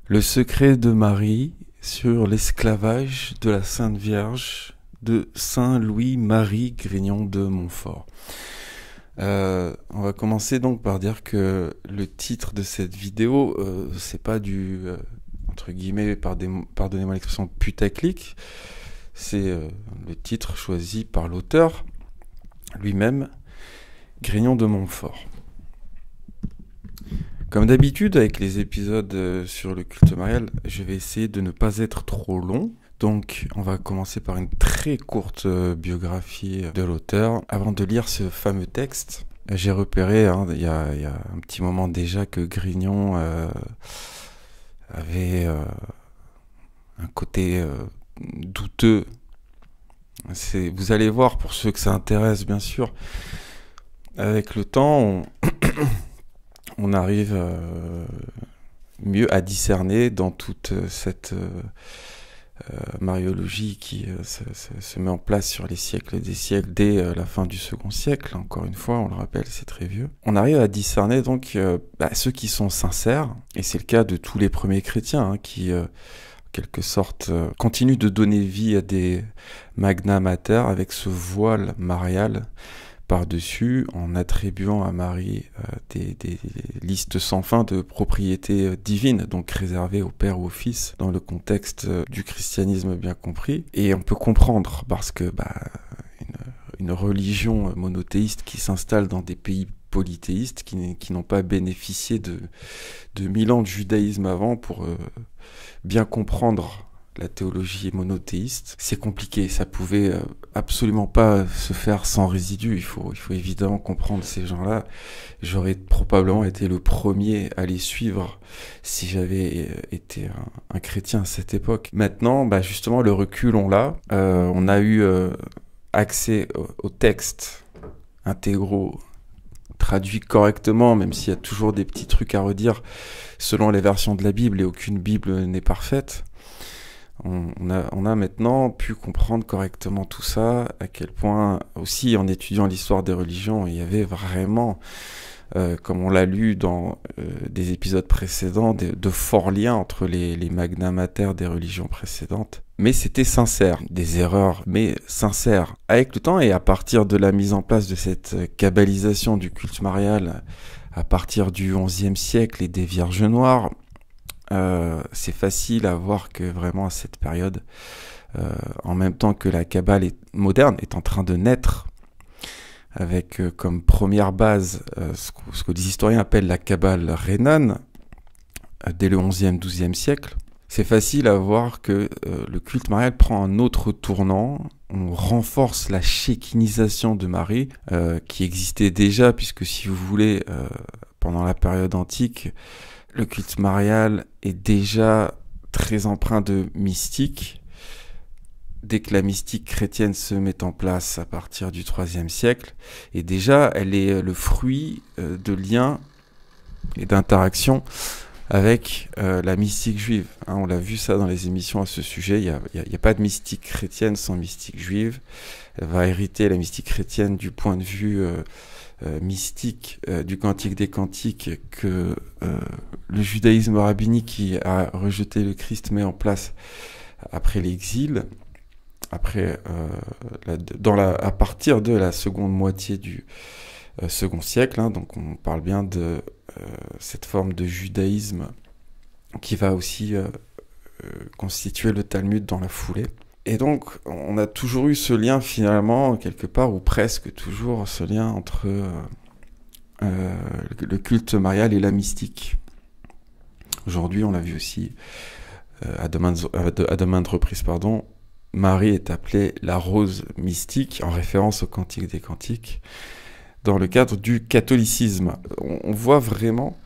Le secret de Marie sur l'esclavage de la Sainte Vierge de Saint Louis-Marie Grignon de Montfort. On va commencer donc par dire que le titre de cette vidéo, c'est pas du, entre guillemets, pardonnez-moi l'expression, putaclic. C'est le titre choisi par l'auteur lui-même, Grignon de Montfort. Comme d'habitude, avec les épisodes sur le culte marial, je vais essayer de ne pas être trop long. Donc, on va commencer par une très courte biographie de l'auteur. Avant de lire ce fameux texte, j'ai repéré, il y a un petit moment déjà, que Grignon avait un côté douteux. Vous allez voir, pour ceux que ça intéresse, bien sûr, avec le temps, on arrive mieux à discerner dans toute cette mariologie qui se met en place sur les siècles des siècles, dès la fin du second siècle, encore une fois, on le rappelle, c'est très vieux. On arrive à discerner donc ceux qui sont sincères, et c'est le cas de tous les premiers chrétiens, qui, en quelque sorte, continuent de donner vie à des magna mater avec ce voile marial par-dessus, en attribuant à Marie des listes sans fin de propriétés divines, donc réservées au Père ou au Fils, dans le contexte du christianisme bien compris. Et on peut comprendre, parce que une religion monothéiste qui s'installe dans des pays polythéistes, qui n'ont pas bénéficié de 1000 ans de judaïsme avant pour bien comprendre la théologie monothéiste, c'est compliqué, ça pouvait absolument pas se faire sans résidus, il faut évidemment comprendre ces gens-là. J'aurais probablement été le premier à les suivre si j'avais été un chrétien à cette époque. Maintenant, justement, le recul, on l'a. On a eu accès aux textes intégraux, traduits correctement, même s'il y a toujours des petits trucs à redire selon les versions de la Bible, et aucune Bible n'est parfaite. On a maintenant pu comprendre correctement tout ça, à quel point aussi en étudiant l'histoire des religions, il y avait vraiment, comme on l'a lu dans des épisodes précédents, de forts liens entre les magna mater des religions précédentes. Mais c'était sincère, des erreurs, mais sincères. Avec le temps et à partir de la mise en place de cette kabbalisation du culte marial, à partir du XIe siècle et des Vierges Noires, c'est facile à voir que vraiment à cette période, en même temps que la Kabbale moderne est en train de naître, avec comme première base ce que les historiens appellent la Kabbale rhénane, dès le XIe, XIIe siècle, c'est facile à voir que le culte marial prend un autre tournant. On renforce la chékinisation de Marie, qui existait déjà, puisque si vous voulez, pendant la période antique, le culte marial est déjà très empreint de mystique. Dès que la mystique chrétienne se met en place à partir du IIIe siècle, et déjà elle est le fruit de liens et d'interactions avec la mystique juive. On l'a vu ça dans les émissions à ce sujet, il n'y a pas de mystique chrétienne sans mystique juive. Elle va hériter la mystique chrétienne du point de vue mystique du Cantique des Cantiques que le judaïsme rabbinique qui a rejeté le Christ met en place après l'exil, après à partir de la seconde moitié du second siècle, donc on parle bien de cette forme de judaïsme qui va aussi constituer le Talmud dans la foulée. Et donc, on a toujours eu ce lien finalement, quelque part, ou presque toujours, ce lien entre le culte marial et la mystique. Aujourd'hui, on l'a vu aussi, à de maintes reprises, Marie est appelée la rose mystique, en référence au Cantique des Cantiques, dans le cadre du catholicisme. On voit vraiment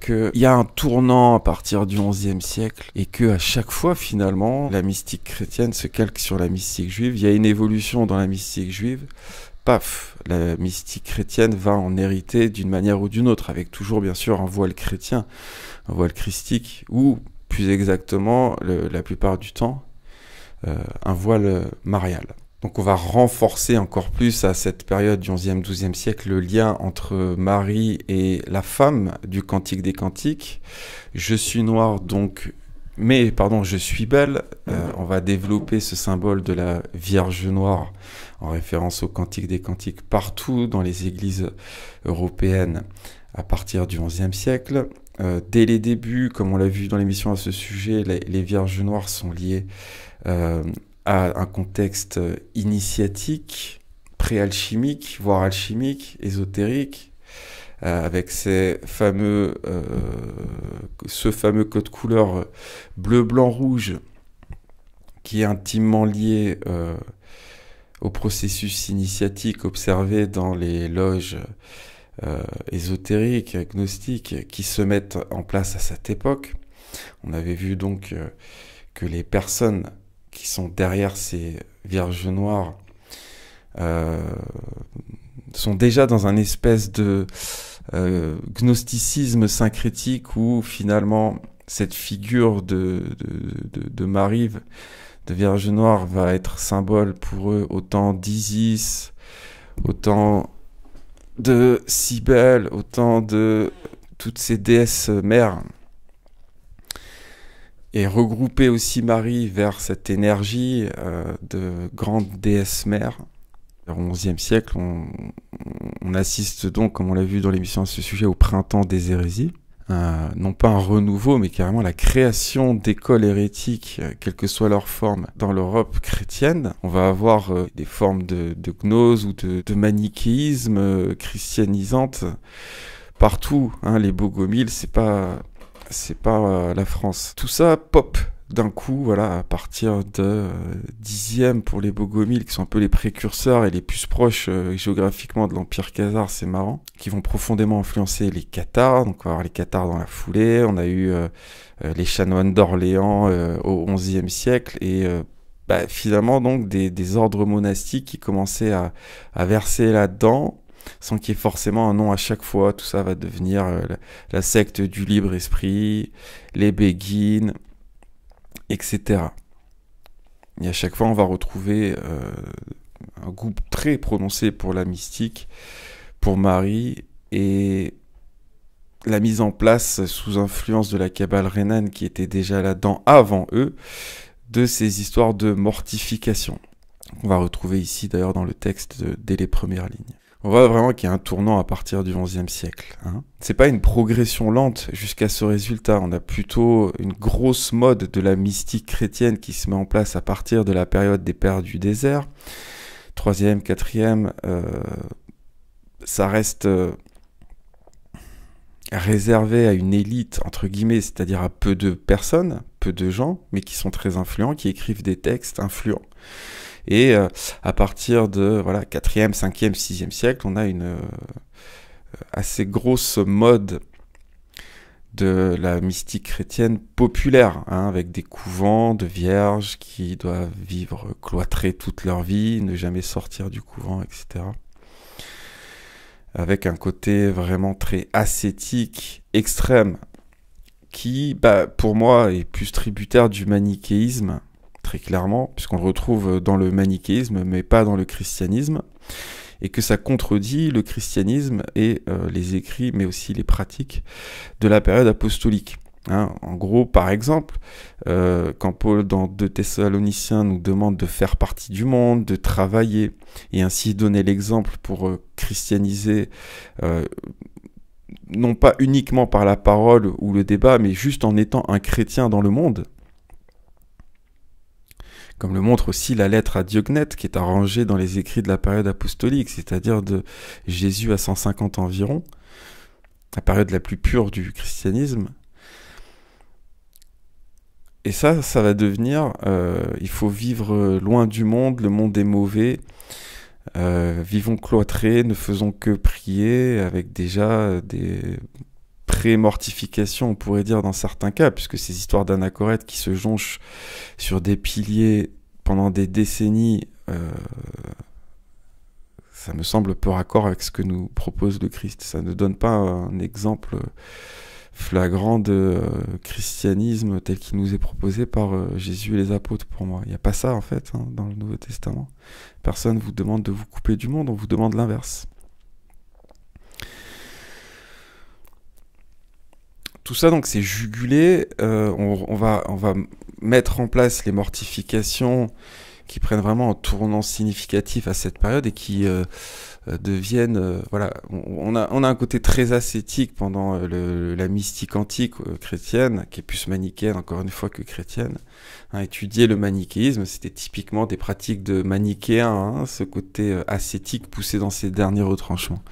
qu'il y a un tournant à partir du XIe siècle et que à chaque fois finalement la mystique chrétienne se calque sur la mystique juive. Il y a une évolution dans la mystique juive. Paf, la mystique chrétienne va en hériter d'une manière ou d'une autre, avec toujours bien sûr un voile chrétien, un voile christique, ou plus exactement la plupart du temps un voile marial. Donc on va renforcer encore plus à cette période du XIe, XIIe siècle le lien entre Marie et la femme du Cantique des Cantiques. Je suis noire donc, mais pardon, je suis belle. On va développer ce symbole de la Vierge noire en référence au Cantique des Cantiques partout dans les églises européennes à partir du XIe siècle. Dès les débuts, comme on l'a vu dans l'émission à ce sujet, les Vierges noires sont liées à un contexte initiatique, pré-alchimique, voire alchimique, ésotérique, avec ce fameux code couleur bleu, blanc, rouge, qui est intimement lié au processus initiatique observé dans les loges ésotériques, gnostiques, qui se mettent en place à cette époque. On avait vu donc que les personnes qui sont derrière ces vierges noires sont déjà dans un espèce de gnosticisme syncrétique où finalement cette figure de Marie, de Vierge Noire, va être symbole pour eux autant d'Isis, autant de Cybèle, autant de toutes ces déesses mères. Et regrouper aussi Marie vers cette énergie de grande déesse mère. Au XIe siècle, on assiste donc, comme on l'a vu dans l'émission à ce sujet, au printemps des hérésies. Non pas un renouveau, mais carrément la création d'écoles hérétiques, quelle que soit leur forme, dans l'Europe chrétienne. On va avoir des formes de gnose ou de manichéisme christianisante partout. Les Bogomiles, c'est pas la France. Tout ça pop d'un coup, voilà, à partir de 10e pour les Bogomiles, qui sont un peu les précurseurs et les plus proches géographiquement de l'Empire khazar, c'est marrant, qui vont profondément influencer les Cathares. Donc on va avoir les Cathares dans la foulée, on a eu les chanoines d'Orléans au XIe siècle, et finalement donc des ordres monastiques qui commençaient à verser là-dedans, sans qu'il y ait forcément un nom à chaque fois. Tout ça va devenir la secte du libre esprit, les béguines, etc. Et à chaque fois, on va retrouver un goût très prononcé pour la mystique, pour Marie, et la mise en place, sous influence de la Kabbale rhénane qui était déjà là-dedans avant eux, de ces histoires de mortification. On va retrouver ici d'ailleurs dans le texte dès les premières lignes. On voit vraiment qu'il y a un tournant à partir du XIe siècle. C'est pas une progression lente jusqu'à ce résultat. On a plutôt une grosse mode de la mystique chrétienne qui se met en place à partir de la période des Pères du désert. 3e, 4e, ça reste réservé à une élite, entre guillemets, c'est-à-dire à peu de personnes, peu de gens, mais qui sont très influents, qui écrivent des textes influents. Et à partir de 4e, 5e, 6e siècle, on a une assez grosse mode de la mystique chrétienne populaire, avec des couvents de vierges qui doivent vivre cloîtrées toute leur vie, ne jamais sortir du couvent, etc. Avec un côté vraiment très ascétique, extrême, qui, pour moi, est plus tributaire du manichéisme, très clairement, puisqu'on le retrouve dans le manichéisme, mais pas dans le christianisme, et que ça contredit le christianisme et les écrits, mais aussi les pratiques de la période apostolique. En gros, par exemple, quand Paul, dans 2 Thessaloniciens, nous demande de faire partie du monde, de travailler, et ainsi donner l'exemple pour christianiser, non pas uniquement par la parole ou le débat, mais juste en étant un chrétien dans le monde, comme le montre aussi la lettre à Diognète, qui est arrangée dans les écrits de la période apostolique, c'est-à-dire de Jésus à 150 environ, la période la plus pure du christianisme. Et ça va devenir, il faut vivre loin du monde, le monde est mauvais, vivons cloîtrés, ne faisons que prier, avec déjà des pré-mortifications, on pourrait dire dans certains cas, puisque ces histoires d'anachorètes qui se jonchent sur des piliers pendant des décennies, ça me semble peu raccord avec ce que nous propose le Christ. Ça ne donne pas un exemple flagrant de christianisme tel qu'il nous est proposé par Jésus et les apôtres pour moi. Il n'y a pas ça en fait dans le Nouveau Testament. Personne vous demande de vous couper du monde, on vous demande l'inverse. Tout ça donc c'est jugulé, on va mettre en place les mortifications qui prennent vraiment un tournant significatif à cette période et qui deviennent voilà, on a un côté très ascétique pendant la mystique antique chrétienne, qui est plus manichéenne encore une fois que chrétienne. Étudier le manichéisme, c'était typiquement des pratiques de manichéens, ce côté ascétique poussé dans ses derniers retranchements.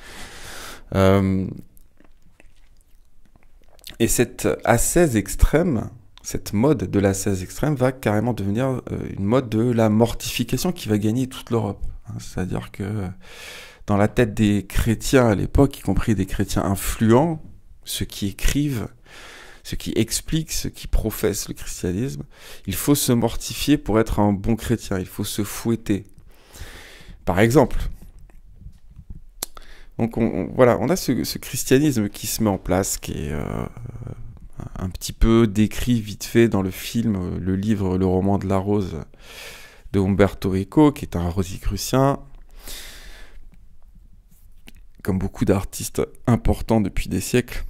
Et cette ascèse extrême, cette mode de l'ascèse extrême va carrément devenir une mode de la mortification qui va gagner toute l'Europe. C'est-à-dire que dans la tête des chrétiens à l'époque, y compris des chrétiens influents, ceux qui écrivent, ceux qui expliquent, ceux qui professent le christianisme, il faut se mortifier pour être un bon chrétien, il faut se fouetter. Par exemple, donc voilà, on a ce christianisme qui se met en place, qui est un petit peu décrit vite fait dans le film, le livre, le roman de la Rose de Umberto Eco, qui est un rosicrucien, comme beaucoup d'artistes importants depuis des siècles.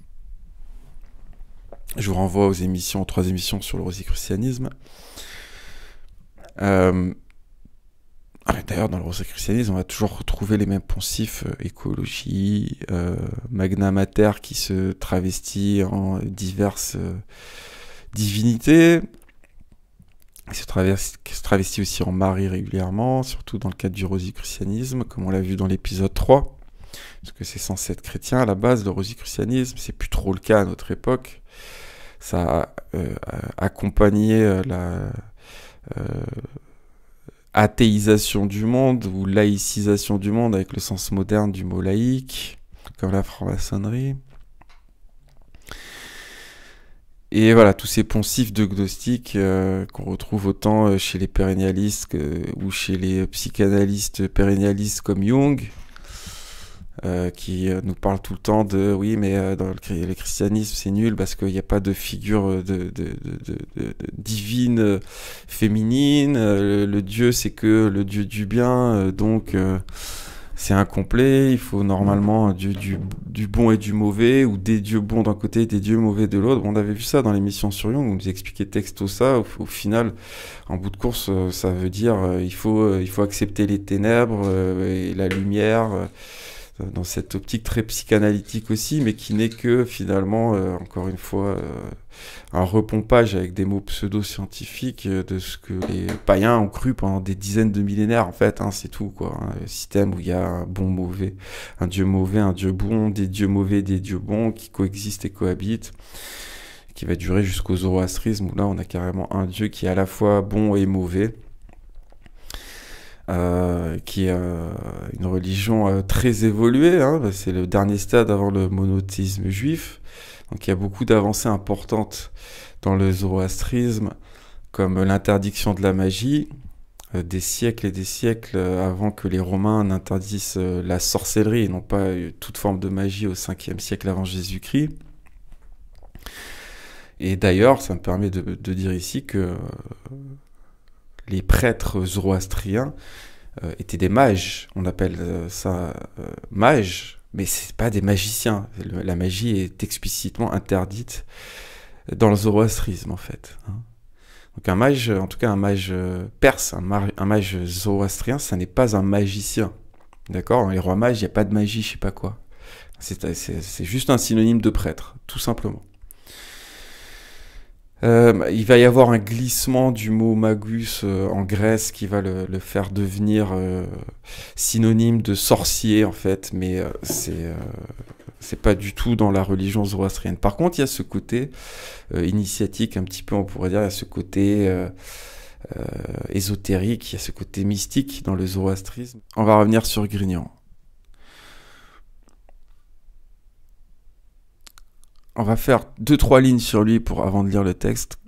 Je vous renvoie aux 3 émissions sur le rosicrucianisme. D'ailleurs, dans le rosicrucianisme, on va toujours retrouver les mêmes poncifs, écologie, Magna Mater qui se travestit en diverses divinités, qui se travestit aussi en Marie régulièrement, surtout dans le cadre du rosicrucianisme, comme on l'a vu dans l'épisode 3. Parce que c'est censé être chrétien à la base, le rosicrucianisme, c'est plus trop le cas à notre époque. Ça a accompagné la athéisation du monde ou laïcisation du monde avec le sens moderne du mot laïque, comme la franc-maçonnerie. Et voilà, tous ces poncifs dognostiques qu'on retrouve autant chez les pérennialistes ou chez les psychanalystes pérennialistes comme Jung, qui nous parle tout le temps de oui mais dans le christianisme c'est nul parce qu'il n'y a pas de figure de divine féminine, le Dieu c'est que le Dieu du bien, donc c'est incomplet, il faut normalement du bon et du mauvais, ou des dieux bons d'un côté et des dieux mauvais de l'autre. On avait vu ça dans l'émission sur Jung, on nous expliquait texto ça, au final, en bout de course, ça veut dire il faut accepter les ténèbres et la lumière, dans cette optique très psychanalytique aussi, mais qui n'est que finalement, encore une fois, un repompage avec des mots pseudo-scientifiques de ce que les païens ont cru pendant des dizaines de millénaires, en fait, c'est tout, quoi. Un système où il y a un bon mauvais, un dieu bon, des dieux mauvais, des dieux bons, qui coexistent et cohabitent, qui va durer jusqu'au zoroastrisme, où là, on a carrément un dieu qui est à la fois bon et mauvais, qui est une religion très évoluée, c'est le dernier stade avant le monothéisme juif, donc il y a beaucoup d'avancées importantes dans le zoroastrisme, comme l'interdiction de la magie, des siècles et des siècles avant que les Romains n'interdisent la sorcellerie et non pas toute forme de magie au 5e siècle avant Jésus-Christ. Et d'ailleurs, ça me permet de dire ici que les prêtres zoroastriens étaient des mages. On appelle ça mages, mais c'est pas des magiciens. La magie est explicitement interdite dans le zoroastrisme, en fait. Donc un mage, en tout cas un mage perse, un mage zoroastrien, ça n'est pas un magicien. D'accord ? Dans les rois mages, il n'y a pas de magie, je sais pas quoi. C'est juste un synonyme de prêtre, tout simplement. Il va y avoir un glissement du mot magus en Grèce qui va le faire devenir synonyme de sorcier en fait, mais c'est pas du tout dans la religion zoroastrienne. Par contre, il y a ce côté initiatique un petit peu, on pourrait dire, il y a ce côté ésotérique, il y a ce côté mystique dans le zoroastrisme. On va revenir sur Grignan. On va faire 2-3 lignes sur lui avant de lire le texte.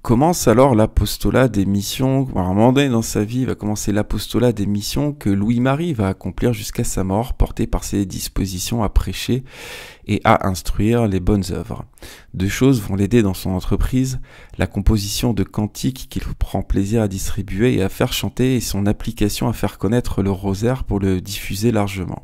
Commence alors l'apostolat des missions, à un moment donné dans sa vie, va commencer l'apostolat des missions que Louis-Marie va accomplir jusqu'à sa mort, porté par ses dispositions à prêcher et à instruire les bonnes œuvres. Deux choses vont l'aider dans son entreprise, la composition de cantiques qu'il prend plaisir à distribuer et à faire chanter, et son application à faire connaître le rosaire pour le diffuser largement.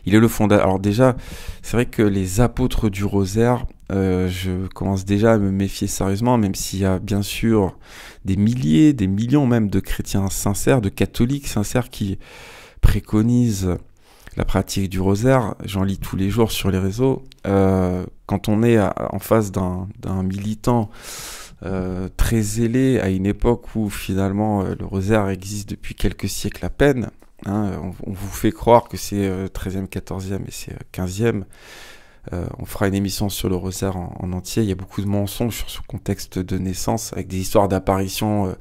Il est le fondateur. Alors déjà, c'est vrai que les apôtres du rosaire, je commence déjà à me méfier sérieusement, même s'il y a bien sûr des milliers, des millions même de chrétiens sincères, de catholiques sincères qui préconisent la pratique du rosaire. J'en lis tous les jours sur les réseaux. Quand on est en face d'un militant très zélé à une époque où finalement le rosaire existe depuis quelques siècles à peine, on vous fait croire que c'est 13e, 14e et c'est 15e. On fera une émission sur le rosaire en entier. Il y a beaucoup de mensonges sur ce contexte de naissance, avec des histoires d'apparition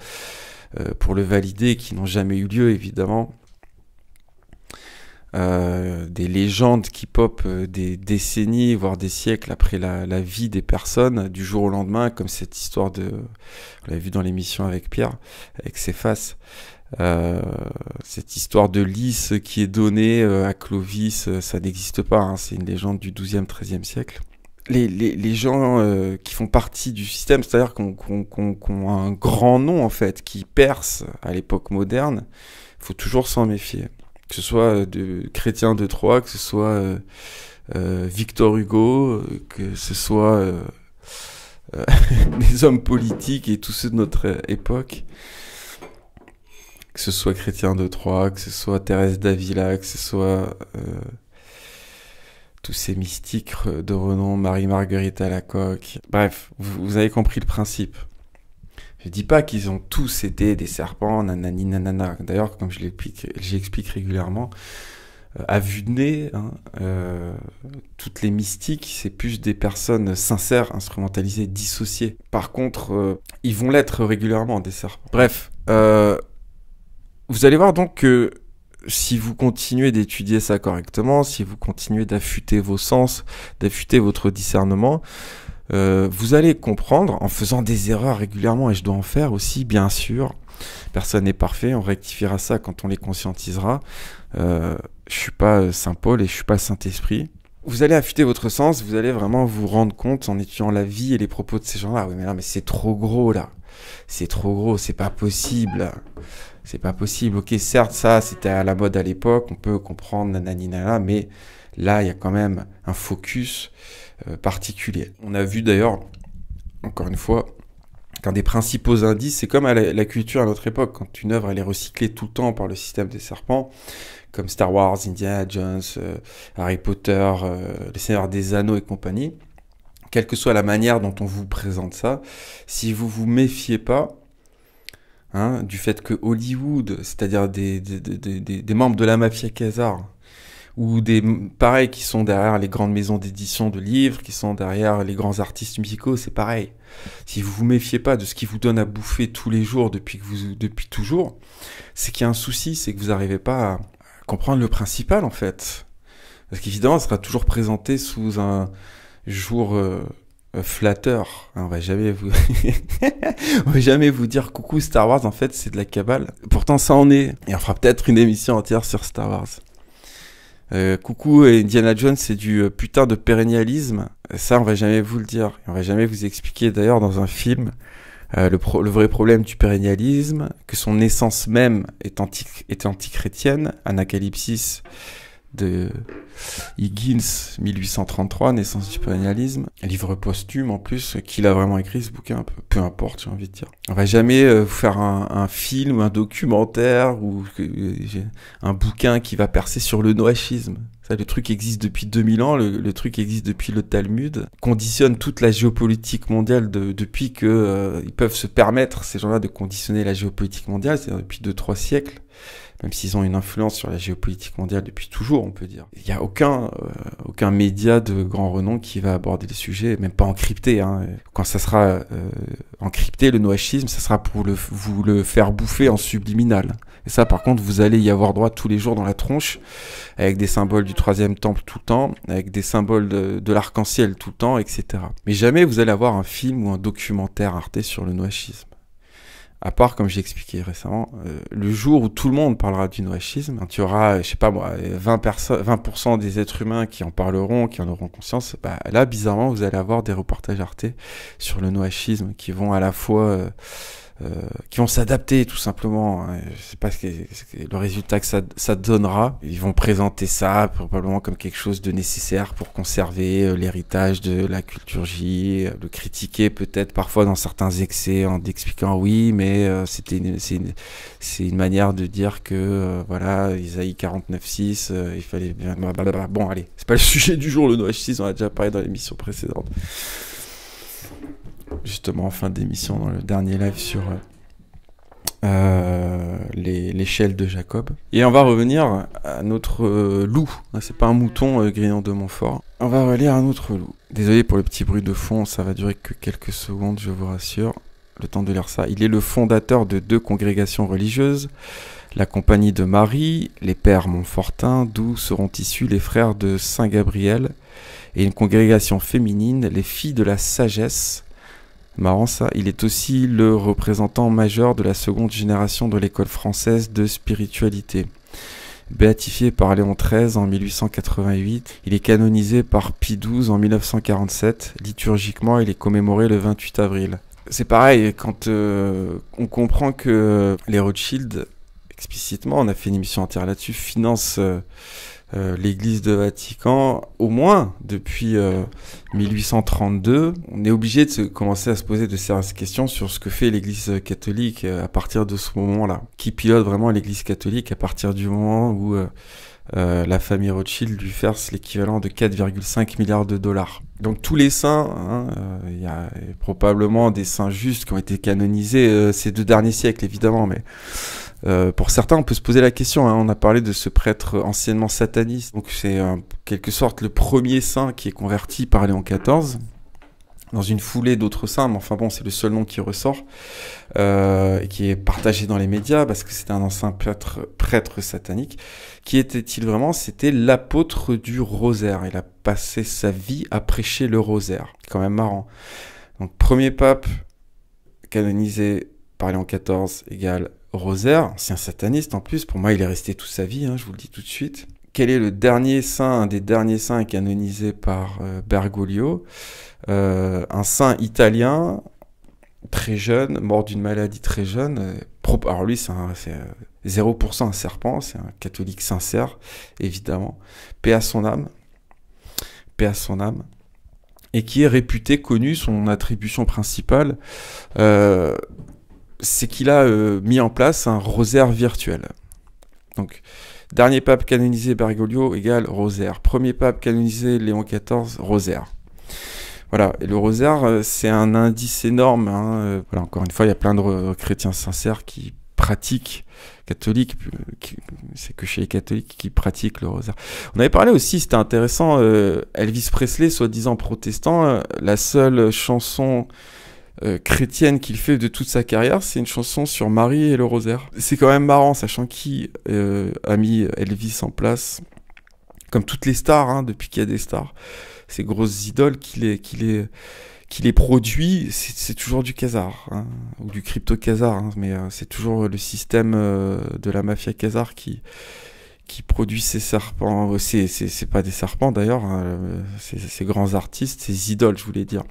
pour le valider qui n'ont jamais eu lieu, évidemment. Des légendes qui popent des décennies, voire des siècles après la vie des personnes, du jour au lendemain, comme cette histoire on l'avait vu dans l'émission avec Pierre, avec Céphas. Cette histoire de lys qui est donnée à Clovis, ça n'existe pas, hein, c'est une légende du 12e, 13e siècle. Les gens qui font partie du système, c'est-à-dire qu'on un grand nom en fait, qui perce à l'époque moderne, il faut toujours s'en méfier. Que ce soit de chrétiens de Troyes, que ce soit Victor Hugo, que ce soit des hommes politiques et tous ceux de notre époque. Que ce soit Chrétien de Troyes, que ce soit Thérèse d'Avila, que ce soit tous ces mystiques de renom, Marie-Marguerite Alacoque. Bref, vous avez compris le principe. Je dis pas qu'ils ont tous été des serpents, nanani nanana. D'ailleurs, comme j'explique régulièrement, à vue de nez, toutes les mystiques, c'est plus des personnes sincères, instrumentalisées, dissociées. Par contre, ils vont l'être régulièrement, des serpents. Bref, vous allez voir donc que si vous continuez d'étudier ça correctement, si vous continuez d'affûter vos sens, d'affûter votre discernement, vous allez comprendre en faisant des erreurs régulièrement, et je dois en faire aussi, bien sûr. Personne n'est parfait, on rectifiera ça quand on les conscientisera. Je suis pas Saint Paul et je suis pas Saint-Esprit. Vous allez affûter votre sens, vous allez vraiment vous rendre compte en étudiant la vie et les propos de ces gens-là. Oui, mais là, mais c'est trop gros, là. C'est trop gros, c'est pas possible. C'est pas possible. Ok, certes, ça, c'était à la mode à l'époque, on peut comprendre, nanani, nanana, mais là, il y a quand même un focus particulier. On a vu d'ailleurs, encore une fois, qu'un des principaux indices, c'est comme à la culture à notre époque, quand une œuvre elle est recyclée tout le temps par le système des serpents, comme Star Wars, Indiana Jones, Harry Potter, Le Seigneur des Anneaux et compagnie, quelle que soit la manière dont on vous présente ça, si vous vous méfiez pas du fait que Hollywood, c'est-à-dire des membres de la mafia Khazar, ou pareil, qui sont derrière les grandes maisons d'édition de livres, qui sont derrière les grands artistes musicaux, c'est pareil. Si vous vous méfiez pas de ce qui vous donne à bouffer tous les jours depuis toujours, c'est qu'il y a un souci, c'est que vous n'arrivez pas à comprendre le principal en fait. Parce qu'évidemment, ça sera toujours présenté sous un jour flatteur. On va jamais vous dire coucou Star Wars, en fait c'est de la cabale. Pourtant ça en est. Et on fera peut-être une émission entière sur Star Wars. Coucou Indiana Jones, c'est du putain de pérennialisme. Ça, on va jamais vous le dire. On va jamais vous expliquer d'ailleurs dans un film le vrai problème du pérennialisme, que son essence même est antichrétienne. Anacalypsis de Higgins, 1833, naissance du pérennialisme. Un livre posthume en plus, qu'il a vraiment écrit ce bouquin, peu importe, j'ai envie de dire. On va jamais vous faire un film, un documentaire ou un bouquin qui va percer sur le noachisme. Ça, le truc existe depuis 2000 ans, le truc existe depuis le Talmud, conditionne toute la géopolitique mondiale depuis que ils peuvent se permettre, ces gens-là, de conditionner la géopolitique mondiale, c'est-à-dire depuis 2-3 siècles. Même s'ils ont une influence sur la géopolitique mondiale depuis toujours, on peut dire. Il n'y a aucun média de grand renom qui va aborder le sujet, même pas encrypté. Quand ça sera encrypté, le noachisme, ça sera pour vous le faire bouffer en subliminal. Et ça, par contre, vous allez y avoir droit tous les jours dans la tronche, avec des symboles du troisième temple tout le temps, avec des symboles de l'arc-en-ciel tout le temps, etc. Mais jamais vous allez avoir un film ou un documentaire Arte sur le noachisme. À part, comme j'ai expliqué récemment, le jour où tout le monde parlera du noachisme, quand il y aura, je sais pas moi, 20% des êtres humains qui en parleront, qui en auront conscience, bah, là, bizarrement, vous allez avoir des reportages Arte sur le noachisme qui vont à la fois... qui vont s'adapter tout simplement. Je sais pas le résultat que ça donnera. Ils vont présenter ça probablement comme quelque chose de nécessaire pour conserver l'héritage de la culture J, le critiquer peut-être parfois dans certains excès en expliquant oui, mais c'est une manière de dire que voilà, Isaïe 49.6, il fallait bien... Bon allez, c'est pas le sujet du jour, le noachisme, on a déjà parlé dans l'émission précédente. Justement en fin d'émission dans le dernier live sur l'échelle de Jacob. Et on va revenir à notre loup. C'est pas un mouton Grignon de Montfort. On va relire un autre loup. Désolé pour le petit bruit de fond, ça va durer que quelques secondes, je vous rassure. Le temps de lire ça. Il est le fondateur de 2 congrégations religieuses, la Compagnie de Marie, les Pères Montfortins, d'où seront issus les frères de Saint-Gabriel, et une congrégation féminine, les Filles de la Sagesse. Marrant ça, il est aussi le représentant majeur de la seconde génération de l'école française de spiritualité. Béatifié par Léon XIII en 1888, il est canonisé par Pie XII en 1947. Liturgiquement, il est commémoré le 28 avril. C'est pareil, quand on comprend que les Rothschild, explicitement, on a fait une émission entière là-dessus, financent... l'église de Vatican, au moins depuis 1832, on est obligé de commencer à se poser de sérieuses questions sur ce que fait l'église catholique à partir de ce moment-là. Qui pilote vraiment l'église catholique à partir du moment où la famille Rothschild lui verse l'équivalent de 4,5 milliards de dollars. Donc tous les saints, il y a probablement des saints justes qui ont été canonisés ces 2 derniers siècles, évidemment, mais... pour certains, on peut se poser la question, on a parlé de ce prêtre anciennement sataniste, donc c'est en quelque sorte le premier saint qui est converti par Léon XIV, dans une foulée d'autres saints, mais enfin bon, c'est le seul nom qui ressort, et qui est partagé dans les médias, parce que c'était un ancien prêtre satanique. Qui était-il vraiment? C'était l'apôtre du rosaire, il a passé sa vie à prêcher le rosaire, c'est quand même marrant. Donc premier pape canonisé par Léon XIV égale rosaire, ancien sataniste en plus, pour moi il est resté toute sa vie, je vous le dis tout de suite. Quel est le dernier saint, un des derniers saints canonisés par Bergoglio, un saint italien, très jeune, mort d'une maladie très jeune, alors lui c'est 0% un serpent, c'est un catholique sincère, évidemment, paix à son âme, et qui est réputé, connu, son attribution principale, c'est qu'il a mis en place un rosaire virtuel. Donc, dernier pape canonisé Bergoglio égale rosaire. Premier pape canonisé Léon XIV, rosaire. Voilà, et le rosaire, c'est un indice énorme. Voilà, encore une fois, il y a plein de chrétiens sincères qui pratiquent, catholiques, c'est que chez les catholiques qui pratiquent le rosaire. On avait parlé aussi, c'était intéressant, Elvis Presley, soi-disant protestant, la seule chanson... chrétienne qu'il fait de toute sa carrière, c'est une chanson sur Marie et le rosaire. C'est quand même marrant, sachant qui a mis Elvis en place, comme toutes les stars, depuis qu'il y a des stars, ces grosses idoles qui les produit, c'est toujours du khazar, ou du crypto-khazar, mais c'est toujours le système de la mafia khazar qui produit ces serpents. C'est pas des serpents d'ailleurs, ces grands artistes, ces idoles, je voulais dire.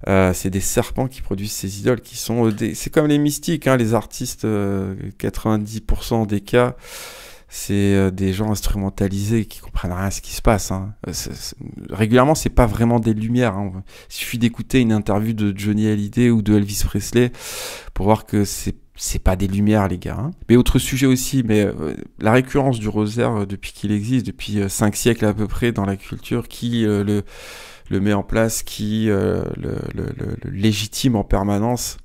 C'est des serpents qui produisent ces idoles qui sont c'est comme les mystiques, les artistes, 90% des cas, c'est des gens instrumentalisés qui comprennent rien à ce qui se passe. Régulièrement, c'est pas vraiment des lumières. Il suffit d'écouter une interview de Johnny Hallyday ou de Elvis Presley pour voir que c'est pas des lumières, les gars. Mais autre sujet aussi, la récurrence du rosaire depuis qu'il existe, depuis 5 siècles à peu près dans la culture, qui le met en place, qui le légitime en permanence.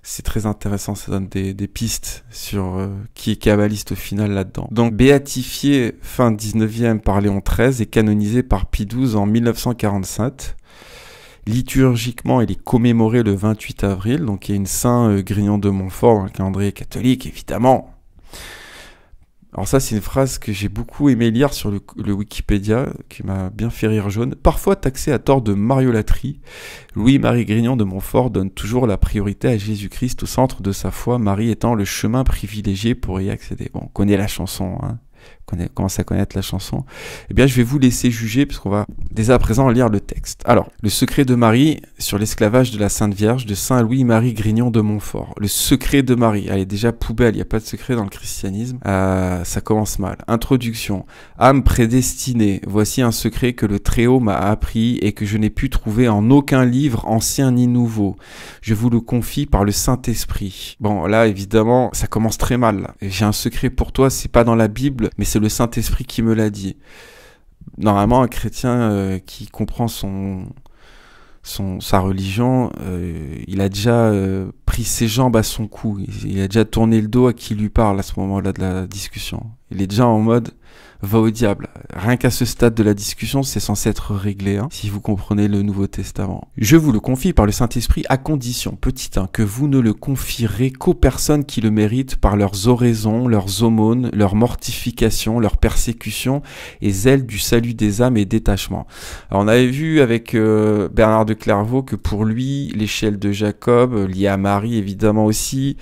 C'est très intéressant, ça donne des pistes sur qui est kabbaliste au final là-dedans. Donc béatifié fin 19e par Léon XIII et canonisé par Pie XII en 1947. Liturgiquement, il est commémoré le 28 avril, donc il y a une Saint Grignon de Montfort dans le calendrier catholique, évidemment. Alors ça, c'est une phrase que j'ai beaucoup aimé lire sur le Wikipédia, qui m'a bien fait rire jaune. Parfois taxé à tort de mariolâtrie, Louis-Marie Grignon de Montfort donne toujours la priorité à Jésus-Christ au centre de sa foi, Marie étant le chemin privilégié pour y accéder. Bon, on connaît la chanson, hein. On commence à connaître la chanson. Eh bien, je vais vous laisser juger, puisqu'on va dès à présent lire le texte. Alors, le secret de Marie sur l'esclavage de la Sainte Vierge de Saint Louis-Marie Grignon de Montfort. Le secret de Marie. Allez, déjà poubelle, il n'y a pas de secret dans le christianisme. Ça commence mal. Introduction. Âme prédestinée. Voici un secret que le Très-Haut m'a appris et que je n'ai pu trouver en aucun livre ancien ni nouveau. Je vous le confie par le Saint-Esprit. Bon, là, évidemment, ça commence très mal. Là. J'ai un secret pour toi, c'est pas dans la Bible, mais c'est le Saint-Esprit qui me l'a dit. Normalement, un chrétien qui comprend sa religion, il a déjà pris ses jambes à son cou. Il a déjà tourné le dos à qui lui parle à ce moment-là de la discussion. Il est déjà en mode va au diable. Rien qu'à ce stade de la discussion, c'est censé être réglé, hein, si vous comprenez le Nouveau Testament. Je vous le confie par le Saint-Esprit à condition, petit 1, que vous ne le confierez qu'aux personnes qui le méritent par leurs oraisons, leurs aumônes, leur mortification, leur persécution et zèle du salut des âmes et détachement. Alors on avait vu avec Bernard de Clairvaux que pour lui, l'échelle de Jacob, liée à Marie évidemment aussi,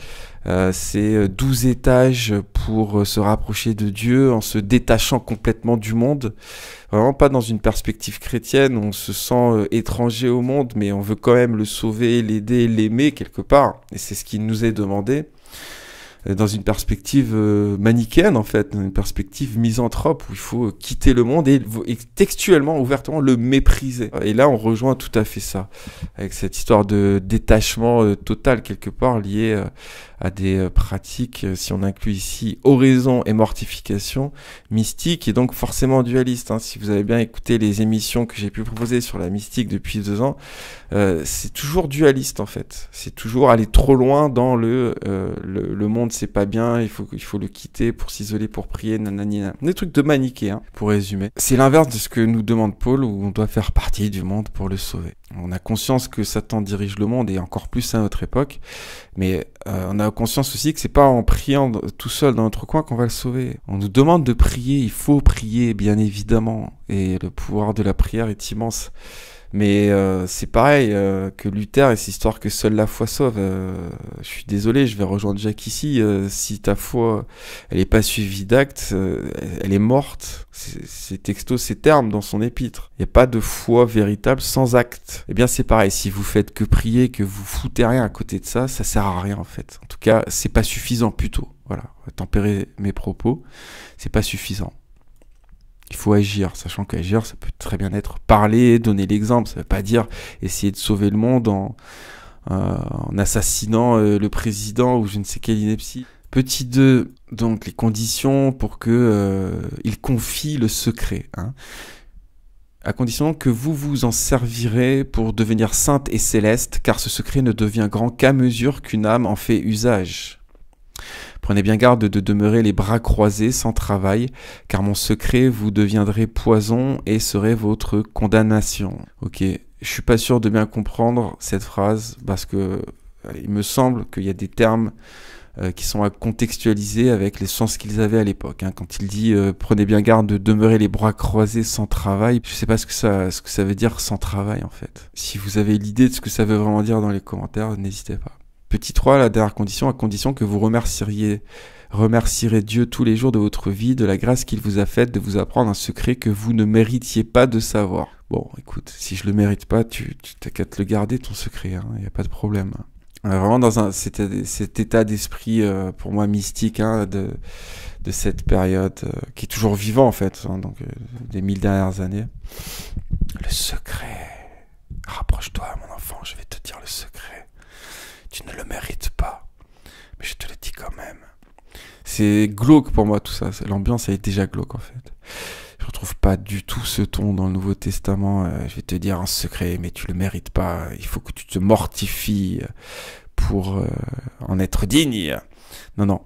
c'est 12 étages pour se rapprocher de Dieu en se détachant complètement du monde. Vraiment pas dans une perspective chrétienne, on se sent étranger au monde, mais on veut quand même le sauver, l'aider, l'aimer quelque part. Et c'est ce qui nous est demandé. Dans une perspective manichéenne en fait, dans une perspective misanthrope où il faut quitter le monde et textuellement, ouvertement le mépriser. Et là, on rejoint tout à fait ça, avec cette histoire de détachement total quelque part lié à des pratiques, si on inclut ici oraison et mortification, mystiques et donc forcément dualistes. Hein. Si vous avez bien écouté les émissions que j'ai pu proposer sur la mystique depuis 2 ans, c'est toujours dualiste en fait. C'est toujours aller trop loin dans le monde c'est pas bien, il faut le quitter pour s'isoler, pour prier, nanana. Des trucs de manichéen, hein, pour résumer. C'est l'inverse de ce que nous demande Paul, où on doit faire partie du monde pour le sauver. On a conscience que Satan dirige le monde et encore plus à notre époque, mais on a conscience aussi que c'est pas en priant tout seul dans notre coin qu'on va le sauver. On nous demande de prier, il faut prier bien évidemment, et le pouvoir de la prière est immense. Mais c'est pareil que Luther et cette histoire que seule la foi sauve. Je suis désolé, je vais rejoindre Jacques ici. Si ta foi, elle est pas suivie d'actes, elle est morte. C'est texto, c'est terme dans son épître. Il n'y a pas de foi véritable sans acte. Eh bien c'est pareil, si vous faites que prier, que vous foutez rien à côté de ça, ça sert à rien en fait. En tout cas, c'est pas suffisant plutôt. Voilà, on va tempérer mes propos. C'est pas suffisant. Il faut agir, sachant qu'agir, ça peut très bien être parler, donner l'exemple. Ça ne veut pas dire essayer de sauver le monde en assassinant le président ou je ne sais quelle ineptie. Petit 2, donc les conditions pour que il confie le secret. Hein. À condition que vous vous en servirez pour devenir sainte et céleste, car ce secret ne devient grand qu'à mesure qu'une âme en fait usage. Prenez bien garde de demeurer les bras croisés sans travail, car mon secret vous deviendrez poison et serait votre condamnation. Ok, je suis pas sûr de bien comprendre cette phrase, parce que il me semble qu'il y a des termes qui sont à contextualiser avec les sens qu'ils avaient à l'époque. Hein. Quand il dit prenez bien garde de demeurer les bras croisés sans travail, je sais pas ce que ça veut dire sans travail en fait. Si vous avez l'idée de ce que ça veut vraiment dire dans les commentaires, n'hésitez pas. Petit 3, la dernière condition, à condition que vous remercierez Dieu tous les jours de votre vie, de la grâce qu'il vous a faite de vous apprendre un secret que vous ne méritiez pas de savoir. Bon, écoute, si je le mérite pas, tu t'as qu'à te le garder ton secret, hein, y a pas de problème. Vraiment dans cet état d'esprit, pour moi, mystique, hein, de cette période, qui est toujours vivant en fait, hein, donc des 1000 dernières années. Le secret. Rapproche-toi, mon enfant, je vais te dire le secret. Tu ne le mérites pas, mais je te le dis quand même. C'est glauque pour moi tout ça, l'ambiance elle est déjà glauque en fait. Je retrouve pas du tout ce ton dans le Nouveau Testament. Je vais te dire un secret, mais tu le mérites pas. Il faut que tu te mortifies pour en être digne. Non, non.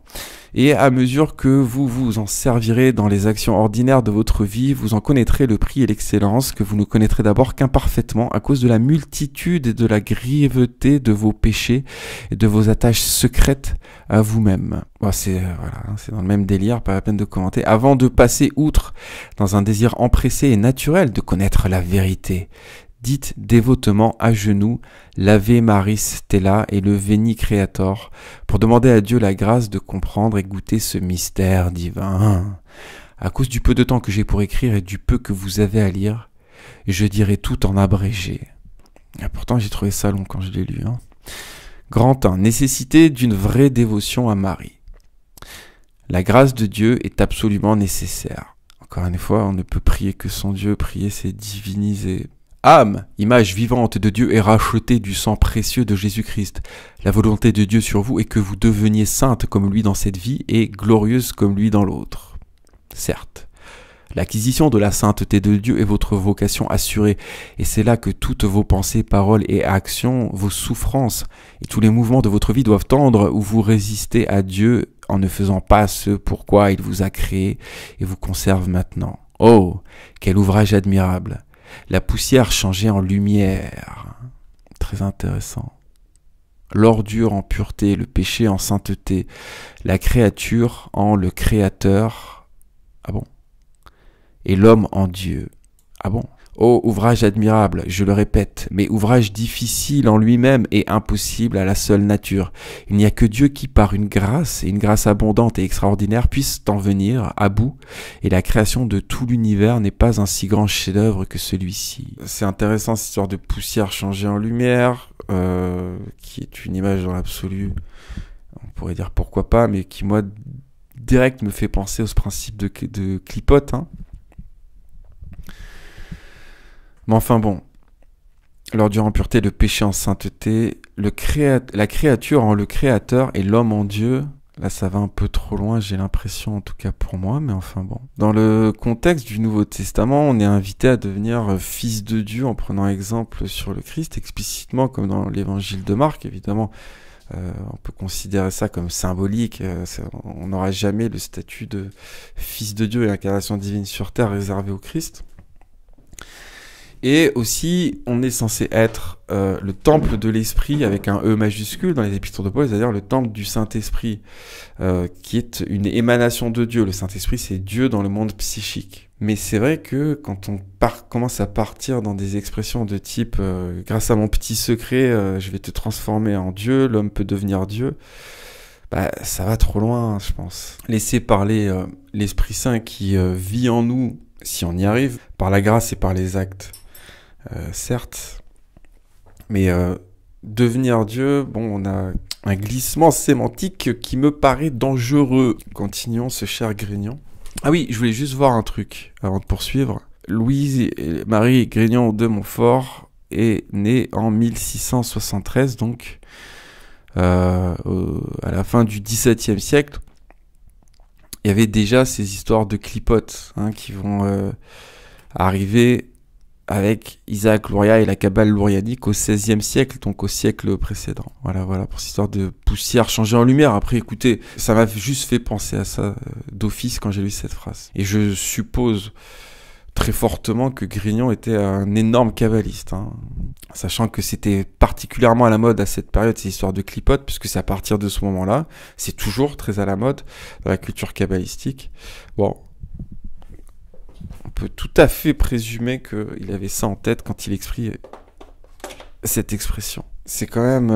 Et à mesure que vous vous en servirez dans les actions ordinaires de votre vie, vous en connaîtrez le prix et l'excellence, que vous ne connaîtrez d'abord qu'imparfaitement à cause de la multitude et de la grièveté de vos péchés et de vos attaches secrètes à vous-même. Bon, c'est voilà, c'est dans le même délire, pas la peine de commenter. Avant de passer outre dans un désir empressé et naturel de connaître la vérité, dites dévotement à genoux l'Ave Maris Stella et le Veni Creator pour demander à Dieu la grâce de comprendre et goûter ce mystère divin. À cause du peu de temps que j'ai pour écrire et du peu que vous avez à lire, je dirai tout en abrégé. Et pourtant j'ai trouvé ça long quand je l'ai lu. Grand 1. Nécessité d'une vraie dévotion à Marie. La grâce de Dieu est absolument nécessaire. Encore une fois, on ne peut prier que son Dieu, prier c'est diviniser. Âme, image vivante de Dieu et rachetée du sang précieux de Jésus-Christ. La volonté de Dieu sur vous est que vous deveniez sainte comme lui dans cette vie et glorieuse comme lui dans l'autre. Certes, l'acquisition de la sainteté de Dieu est votre vocation assurée, et c'est là que toutes vos pensées, paroles et actions, vos souffrances et tous les mouvements de votre vie doivent tendre où vous résistez à Dieu en ne faisant pas ce pourquoi il vous a créé et vous conserve maintenant. Oh, quel ouvrage admirable! La poussière changée en lumière. Très intéressant. L'ordure en pureté, le péché en sainteté, la créature en le créateur. Ah bon? Et l'homme en Dieu. Ah bon? Oh, ouvrage admirable, je le répète, mais ouvrage difficile en lui-même et impossible à la seule nature. Il n'y a que Dieu qui, par une grâce, et une grâce abondante et extraordinaire, puisse en venir à bout, et la création de tout l'univers n'est pas un si grand chef-d'œuvre que celui-ci. C'est intéressant cette histoire de poussière changée en lumière, qui est une image dans l'absolu, on pourrait dire pourquoi pas, mais qui, moi, direct me fait penser au principe de clipote, Mais enfin bon, l'ordure en pureté, le péché en sainteté, la créature en le créateur et l'homme en Dieu. Là, ça va un peu trop loin, j'ai l'impression, en tout cas pour moi, mais enfin bon. Dans le contexte du Nouveau Testament, on est invité à devenir fils de Dieu en prenant exemple sur le Christ, explicitement comme dans l'évangile de Marc, évidemment. On peut considérer ça comme symbolique. On n'aura jamais le statut de fils de Dieu et l'incarnation divine sur terre réservé au Christ. Et aussi, on est censé être le temple de l'esprit avec un E majuscule dans les épîtres de Paul, c'est-à-dire le temple du Saint-Esprit, qui est une émanation de Dieu. Le Saint-Esprit, c'est Dieu dans le monde psychique. Mais c'est vrai que quand on commence à partir dans des expressions de type grâce à mon petit secret, je vais te transformer en Dieu, l'homme peut devenir Dieu, ça va trop loin, je pense. Laisser parler l'Esprit Saint qui vit en nous, si on y arrive, par la grâce et par les actes. Certes, mais devenir Dieu, bon, on a un glissement sémantique qui me paraît dangereux. Continuons ce cher Grignon. Ah oui, je voulais juste voir un truc avant de poursuivre. Louise-Marie Grignon de Montfort est née en 1673, donc à la fin du XVIIe siècle. Il y avait déjà ces histoires de clipotes qui vont arriver avec Isaac Luria et la Kabbale lourianique au XVIe siècle, donc au siècle précédent. Voilà, pour cette histoire de poussière changée en lumière. Après, écoutez, ça m'a juste fait penser à ça d'office quand j'ai lu cette phrase. Et je suppose très fortement que Grignon était un énorme kabbaliste, sachant que c'était particulièrement à la mode à cette période, ces histoires de clipotes, puisque c'est à partir de ce moment-là, c'est toujours très à la mode dans la culture kabbalistique. Bon, on peut tout à fait présumer qu'il avait ça en tête quand il exprime cette expression. C'est quand même,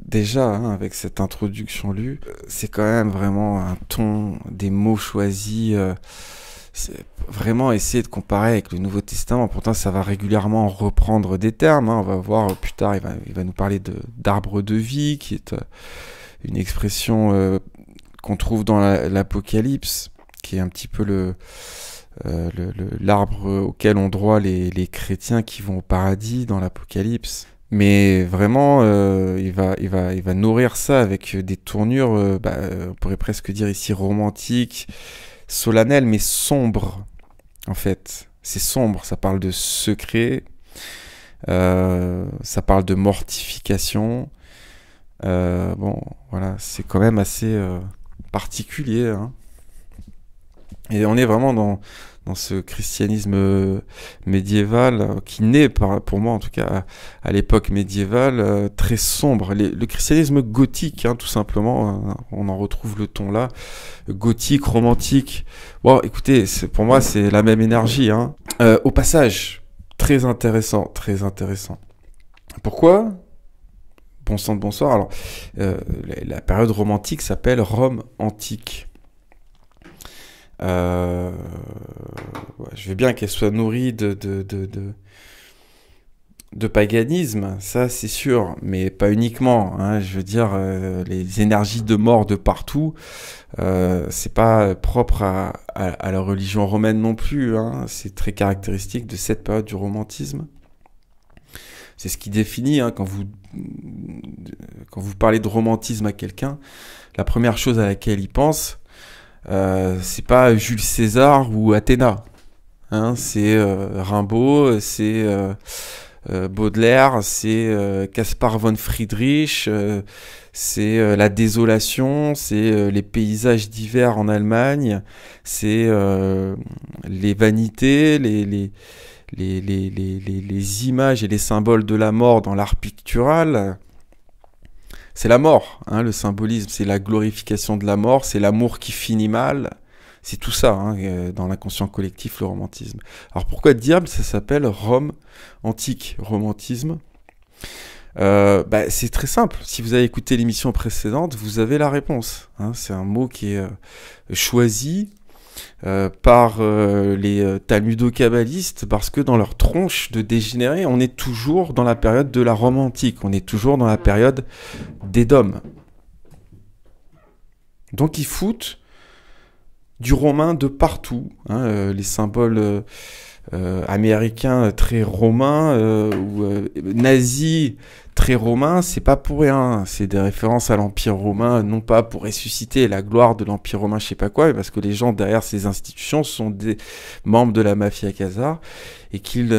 déjà, avec cette introduction lue, c'est quand même vraiment un ton, des mots choisis, c'est vraiment essayer de comparer avec le Nouveau Testament. Pourtant, ça va régulièrement reprendre des termes. On va voir plus tard, il va nous parler d'arbre de vie, qui est une expression qu'on trouve dans l'Apocalypse, qui est un petit peu l'arbre auquel ont droit les chrétiens qui vont au paradis dans l'Apocalypse. Mais vraiment, il va nourrir ça avec des tournures, on pourrait presque dire ici romantiques, solennelles, mais sombres, en fait. C'est sombre, ça parle de secret, ça parle de mortification, Bon, voilà, c'est quand même assez particulier, hein. Et on est vraiment dans ce christianisme médiéval qui naît, pour moi en tout cas, à l'époque médiévale, très sombre. Le christianisme gothique, hein, tout simplement, on en retrouve le ton là, gothique, romantique. Bon, écoutez, pour moi, c'est la même énergie, hein. Au passage, très intéressant, très intéressant. Pourquoi ? Bon sang de bonsoir. Alors, la période romantique s'appelle Rome antique. Je veux bien qu'elle soit nourrie de paganisme, ça c'est sûr, mais pas uniquement, hein. Je veux dire, les énergies de mort de partout, c'est pas propre à la religion romaine non plus, hein. C'est très caractéristique de cette période du romantisme. C'est ce qui définit, hein, quand vous parlez de romantisme à quelqu'un, la première chose à laquelle il pense, c'est pas Jules César ou Athéna, hein, c'est Rimbaud, c'est Baudelaire, c'est Caspar von Friedrich, c'est la désolation, c'est les paysages d'hiver en Allemagne, c'est les vanités, les images et les symboles de la mort dans l'art pictural. C'est la mort, hein, le symbolisme, c'est la glorification de la mort, c'est l'amour qui finit mal, c'est tout ça, hein, dans l'inconscient collectif, le romantisme. Alors pourquoi diable ça s'appelle Rome antique, romantisme ? C'est très simple, si vous avez écouté l'émission précédente, vous avez la réponse, hein. C'est un mot qui est choisi par les talmudo-kabbalistes, parce que dans leur tronche de dégénérés, on est toujours dans la période de la Rome antique, on est toujours dans la période d'Édom. Donc ils foutent du romain de partout, hein, les symboles américains très romains, ou nazis très romains, c'est pas pour rien, c'est des références à l'Empire romain, non pas pour ressusciter la gloire de l'Empire romain, je sais pas quoi, mais parce que les gens derrière ces institutions sont des membres de la mafia khazare, et qu'ils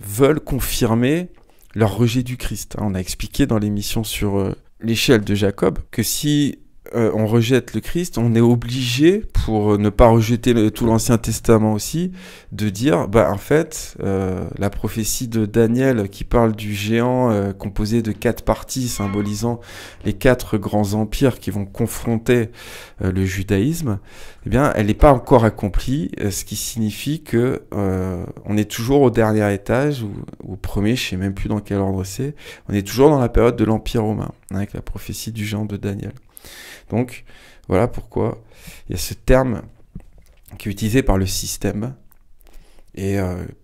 veulent confirmer leur rejet du Christ. On a expliqué dans l'émission sur l'échelle de Jacob que si on rejette le Christ, on est obligé, pour ne pas rejeter tout l'Ancien Testament aussi, de dire, en fait, la prophétie de Daniel qui parle du géant composé de 4 parties symbolisant les 4 grands empires qui vont confronter le judaïsme, eh bien, elle n'est pas encore accomplie, ce qui signifie que on est toujours au dernier étage, ou au premier, je sais même plus dans quel ordre c'est, on est toujours dans la période de l'Empire romain, avec la prophétie du géant de Daniel. Donc, voilà pourquoi il y a ce terme qui est utilisé par le système. Et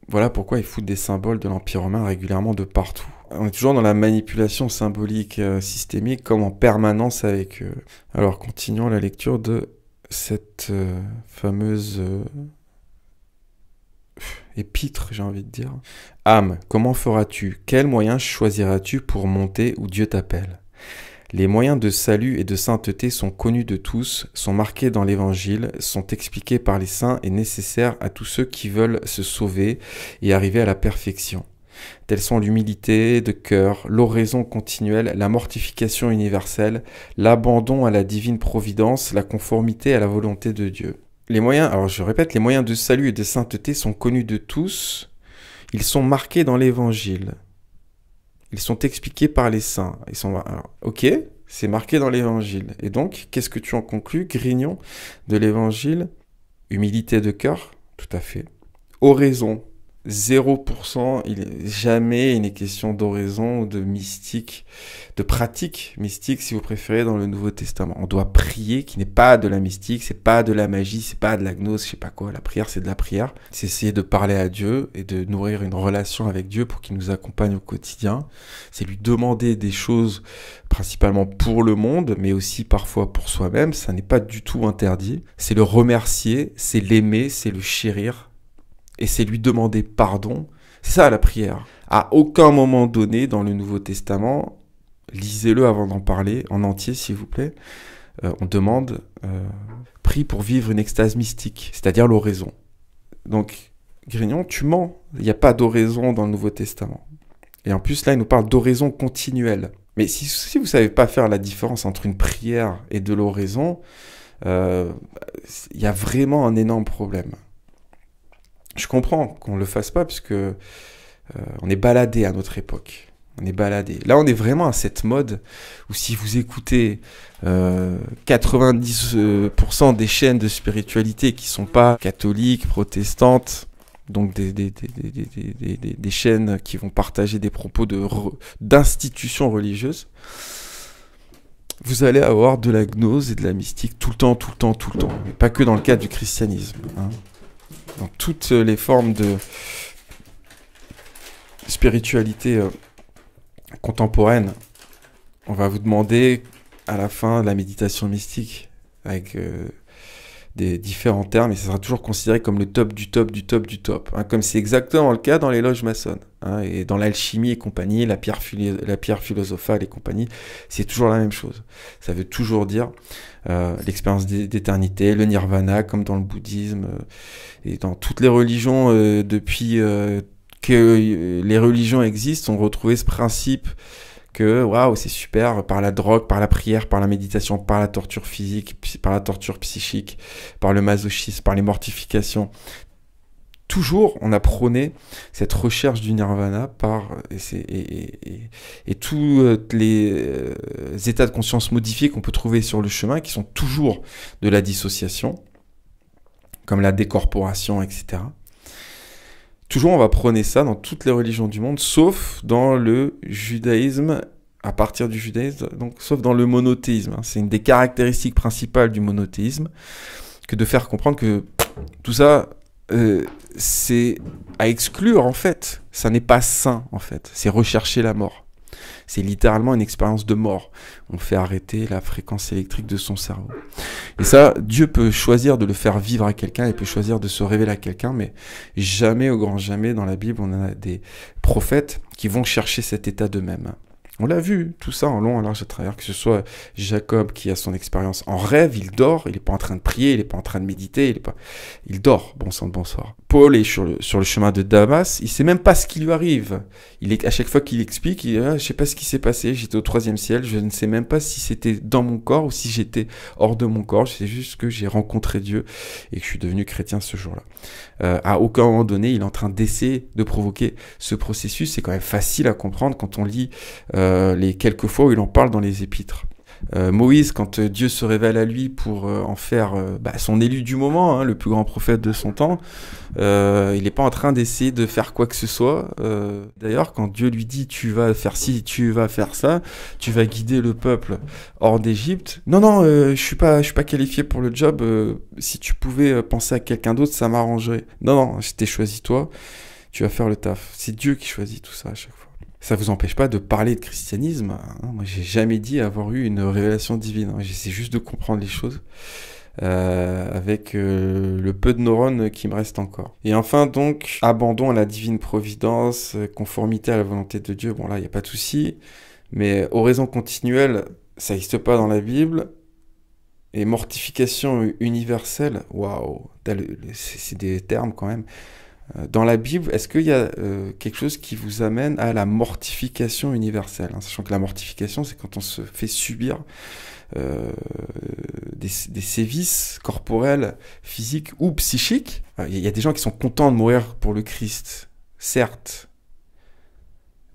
voilà pourquoi ils foutent des symboles de l'Empire romain régulièrement de partout. On est toujours dans la manipulation symbolique systémique, comme en permanence avec eux. Alors, continuons la lecture de cette fameuse épître, j'ai envie de dire. Âme, comment feras-tu ? Quels moyens choisiras-tu pour monter où Dieu t'appelle ? Les moyens de salut et de sainteté sont connus de tous, sont marqués dans l'Évangile, sont expliqués par les saints et nécessaires à tous ceux qui veulent se sauver et arriver à la perfection. Tels sont l'humilité de cœur, l'oraison continuelle, la mortification universelle, l'abandon à la divine providence, la conformité à la volonté de Dieu. Les moyens, alors je répète, les moyens de salut et de sainteté sont connus de tous, ils sont marqués dans l'Évangile. Ils sont expliqués par les saints. Alors, ok, c'est marqué dans l'Évangile. Et donc, qu'est-ce que tu en conclus, Grignon, de l'Évangile ? Humilité de cœur, tout à fait. Oraison, 0%. Jamais il n'est question d'oraison ou de mystique, de pratique mystique, si vous préférez, dans le Nouveau Testament. On doit prier, qui n'est pas de la mystique, c'est pas de la magie, c'est pas de la gnose, je sais pas quoi. La prière, c'est de la prière. C'est essayer de parler à Dieu et de nourrir une relation avec Dieu pour qu'il nous accompagne au quotidien. C'est lui demander des choses principalement pour le monde, mais aussi parfois pour soi-même. Ça n'est pas du tout interdit. C'est le remercier, c'est l'aimer, c'est le chérir. Et c'est lui demander pardon. C'est ça la prière. À aucun moment donné dans le Nouveau Testament, lisez-le avant d'en parler, en entier s'il vous plaît, on demande, prie pour vivre une extase mystique, c'est-à-dire l'oraison. Donc, Grignon, tu mens. Il n'y a pas d'oraison dans le Nouveau Testament. Et en plus, là, il nous parle d'oraison continuelle. Mais si vous savez pas faire la différence entre une prière et de l'oraison, il y a vraiment un énorme problème. Je comprends qu'on le fasse pas, puisque on est baladé à notre époque. On est baladé. Là, on est vraiment à cette mode où si vous écoutez 90% des chaînes de spiritualité qui sont pas catholiques, protestantes, donc des chaînes qui vont partager des propos d'institutions religieuses, vous allez avoir de la gnose et de la mystique tout le temps. Mais pas que dans le cadre du christianisme. Hein. Dans toutes les formes de spiritualité contemporaine, on va vous demander à la fin de la méditation mystique avec des différents termes, et ça sera toujours considéré comme le top du top du top du top, hein, comme c'est exactement le cas dans les loges maçonnes, hein, et dans l'alchimie et compagnie, la pierre philosophale et compagnie, c'est toujours la même chose. Ça veut toujours dire l'expérience d'éternité, le nirvana, comme dans le bouddhisme, et dans toutes les religions depuis que les religions existent, on retrouvait ce principe que waouh, c'est super, par la drogue, par la prière, par la méditation, par la torture physique, par la torture psychique, par le masochisme, par les mortifications. Toujours, on a prôné cette recherche du nirvana et tous les états de conscience modifiés qu'on peut trouver sur le chemin, qui sont toujours de la dissociation, comme la décorporation, etc. Toujours, on va prôner ça dans toutes les religions du monde, sauf dans le judaïsme, à partir du judaïsme, donc sauf dans le monothéisme. C'est une des caractéristiques principales du monothéisme, que de faire comprendre que tout ça, c'est à exclure, en fait. Ça n'est pas sain, en fait. C'est rechercher la mort. C'est littéralement une expérience de mort. On fait arrêter la fréquence électrique de son cerveau. Et ça, Dieu peut choisir de le faire vivre à quelqu'un, il peut choisir de se révéler à quelqu'un, mais jamais, au grand jamais, dans la Bible, on a des prophètes qui vont chercher cet état d'eux-mêmes. On l'a vu, tout ça en long, en large, à travers, que ce soit Jacob qui a son expérience en rêve, il dort, il n'est pas en train de prier, il n'est pas en train de méditer, il dort, bon sang de bonsoir. Paul est sur le chemin de Damas, il sait même pas ce qui lui arrive. À chaque fois qu'il explique, je sais pas ce qui s'est passé, j'étais au 3e ciel, je ne sais même pas si c'était dans mon corps ou si j'étais hors de mon corps, je sais juste que j'ai rencontré Dieu et que je suis devenu chrétien ce jour-là. À aucun moment donné, il est en train d'essayer de provoquer ce processus. C'est quand même facile à comprendre quand on lit les quelques fois où il en parle dans les épîtres. Moïse, quand Dieu se révèle à lui pour en faire son élu du moment, hein, le plus grand prophète de son temps, il n'est pas en train d'essayer de faire quoi que ce soit. D'ailleurs, quand Dieu lui dit « tu vas faire ci, tu vas faire ça, tu vas guider le peuple hors d'Égypte », non, je suis pas qualifié pour le job, si tu pouvais penser à quelqu'un d'autre, ça m'arrangerait. Non, je t'ai choisi toi, tu vas faire le taf. C'est Dieu qui choisit tout ça à chaque fois. Ça vous empêche pas de parler de christianisme. Hein. Moi, j'ai jamais dit avoir eu une révélation divine. Hein. J'essaie juste de comprendre les choses avec le peu de neurones qui me reste encore. Et enfin, donc, abandon à la divine providence, conformité à la volonté de Dieu. Bon, là, il n'y a pas de souci. Mais oraison continuelle, ça n'existe pas dans la Bible. Et mortification universelle, waouh, c'est des termes quand même. Dans la Bible, est-ce qu'il y a quelque chose qui vous amène à la mortification universelle, hein, sachant que la mortification, c'est quand on se fait subir des sévices corporels, physiques ou psychiques. Il y a des gens qui sont contents de mourir pour le Christ, certes.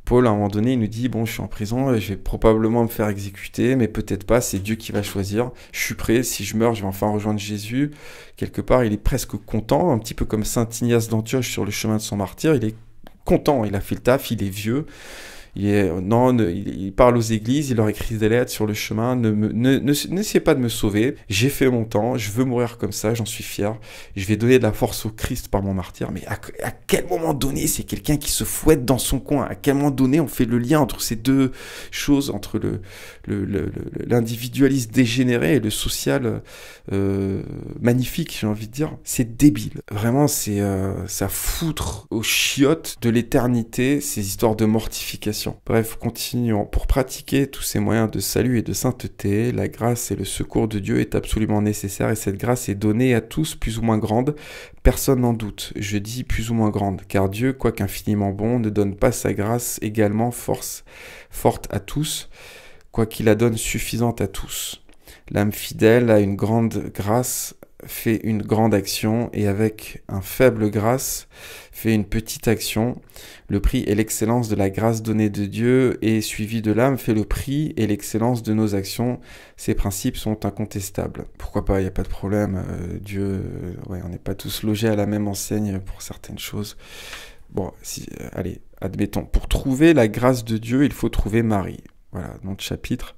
Paul, à un moment donné, il nous dit, bon, je suis en prison, je vais probablement me faire exécuter, mais peut-être pas, c'est Dieu qui va choisir. Je suis prêt, si je meurs, je vais enfin rejoindre Jésus. Quelque part, il est presque content, un petit peu comme Saint Ignace d'Antioche sur le chemin de son martyre. Il est content, il a fait le taf, il est vieux. Il parle aux églises, il leur écrit des lettres sur le chemin, n'essayez pas de me sauver, j'ai fait mon temps, je veux mourir comme ça, j'en suis fier, je vais donner de la force au Christ par mon martyr. Mais à quel moment donné c'est quelqu'un qui se fouette dans son coin? À quel moment donné on fait le lien entre ces deux choses, entre l'individualisme dégénéré et le social magnifique, j'ai envie de dire? C'est débile, vraiment, c'est ça foutre aux chiottes de l'éternité, ces histoires de mortification condamnation. Bref, continuons. Pour pratiquer tous ces moyens de salut et de sainteté, la grâce et le secours de Dieu est absolument nécessaire et cette grâce est donnée à tous plus ou moins grande. Personne n'en doute. Je dis plus ou moins grande, car Dieu, quoique infiniment bon, ne donne pas sa grâce également forte à tous, quoiqu'il la donne suffisante à tous. L'âme fidèle a une grande grâce, fait une grande action, et avec un faible grâce, fait une petite action. Le prix et l'excellence de la grâce donnée de Dieu et suivi de l'âme fait le prix et l'excellence de nos actions. Ces principes sont incontestables. Pourquoi pas, il n'y a pas de problème. Dieu, on n'est pas tous logés à la même enseigne pour certaines choses. Bon, allez, admettons. Pour trouver la grâce de Dieu, il faut trouver Marie. Voilà, nom de chapitre.